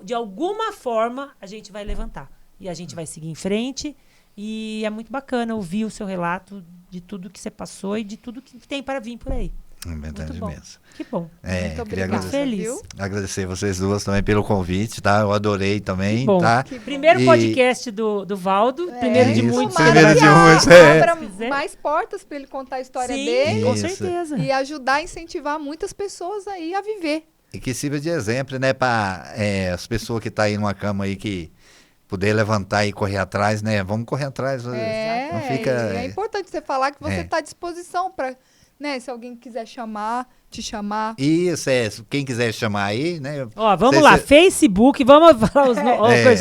de alguma forma a gente vai levantar. E a gente vai seguir em frente. E é muito bacana ouvir o seu relato de tudo que você passou e de tudo que tem para vir por aí. É verdade Muito bom. mesmo. Que bom. Muito Queria obrigada. Feliz. Viu? agradecer vocês duas também pelo convite, tá? Eu adorei também, Que bom. tá? Que bom. Primeiro E- podcast do Valdo. Primeiro de Isso, muitos. primeiro de Tomara muitos, que abra Se quiser. mais portas para ele contar a história Sim, dele com Isso. certeza. e ajudar a incentivar muitas pessoas aí a viver. E que sirva de exemplo, né, para as pessoas que estão aí numa cama aí que poder levantar e correr atrás, né? Vamos correr atrás. Não fica. É importante você falar que você É. está à disposição para, né, se alguém quiser te chamar. Isso, quem quiser chamar aí, né? Ó, vamos Sei lá, se- Facebook, vamos falar os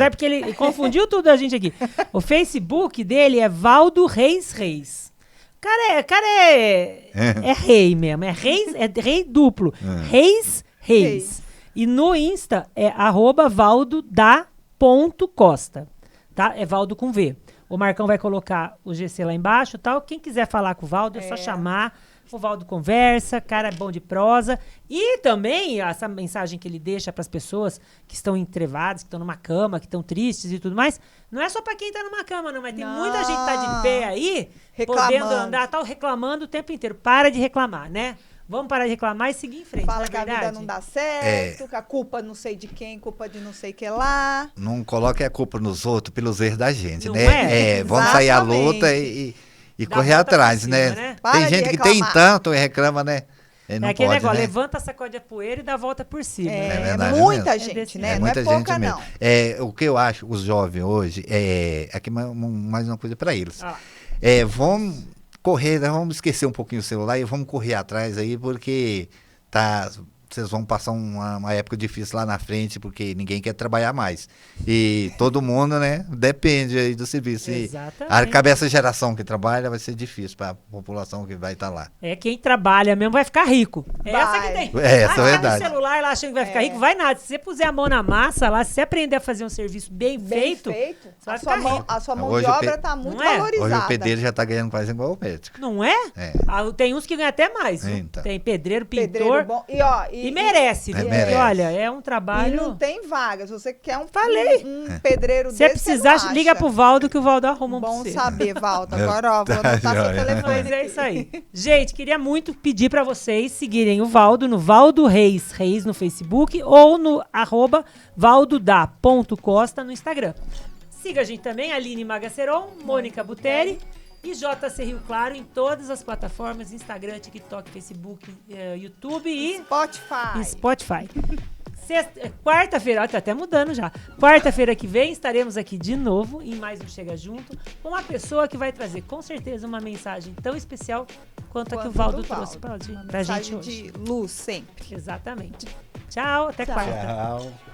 É. porque ele confundiu tudo a gente aqui. O Facebook dele é Valdo Reis Reis. Cara é rei mesmo, é rei duplo. Reis Reis. E no Insta é @valdoda.costa, tá? É Valdo com V. O Marcão vai colocar o GC lá embaixo, tal. Quem quiser falar com o Valdo é só chamar. O Valdo conversa, cara é bom de prosa. E também essa mensagem que ele deixa para as pessoas que estão entrevadas, que estão numa cama, que estão tristes e tudo mais, não é só para quem está numa cama, não. Mas tem muita gente que tá de pé aí, Reclamando. podendo andar, tal, reclamando o tempo inteiro. Para de reclamar, né? Vamos parar de reclamar e seguir em frente. Fala não é que a vida verdade? não dá certo, que a culpa não sei de quem, culpa de não sei que lá. Não coloque a culpa nos outros pelos erros da gente, Não né? é? Vamos sair à Exatamente. luta e Dá correr a volta atrás, por cima, né? né? Para Tem de gente que tem reclamar. tanto e reclama, né? E É não aquele pode, negócio, né? levanta, sacode a poeira e dá a volta por cima. É, verdade muita mesmo. gente, É desse né? jeito. Não é muita pouca, gente mesmo. não. O que eu acho, os jovens hoje, aqui mais uma coisa para eles. Ah, Vamos correr, né? Vamos esquecer um pouquinho o celular e vamos correr atrás aí, porque vocês vão passar uma época difícil lá na frente, porque ninguém quer trabalhar mais. E todo mundo, né, depende aí do serviço. E Exatamente. cabe essa geração que trabalha, vai ser difícil para a população que vai estar lá. É quem trabalha mesmo vai ficar rico. É essa que tem. Essa é Vai verdade. no celular lá achando que vai ficar rico, vai nada. Se você puser a mão na massa lá, se você aprender a fazer um serviço bem feito, você vai A ficar sua mão, rico. a sua mão Hoje de o obra pe- está muito Não é? valorizada. Hoje o pedreiro já está ganhando quase igual o médico. Não é? É. Tem uns que ganham até mais. Viu? Então. Tem pedreiro, pintor. Pedreiro bom. E merece, viu? merece. E olha, é um E trabalho. não tem vaga. Se você quer um pedreiro Se desse, precisar, você não liga acha. pro Valdo que o Valdo arruma pra Bom você. saber, Valdo. Agora, ó, vou Tá, anotar seu joia. telefone. Mas é isso aí. Gente, queria muito pedir pra vocês seguirem o Valdo no Valdo Reis no Facebook ou no @valdoda.costa no Instagram. Siga a gente também, Aline Magaceron, Mônica Buteri e JC Rio Claro em todas as plataformas, Instagram, TikTok, Facebook, YouTube e Spotify. Spotify. Quarta-feira, ó, tá até mudando já. Quarta-feira que vem estaremos aqui de novo em mais um Chega Junto com uma pessoa que vai trazer com certeza uma mensagem tão especial quanto a que o Valdo trouxe pra gente hoje. De luz sempre. Exatamente. Tchau, até Tchau. quarta. Tchau.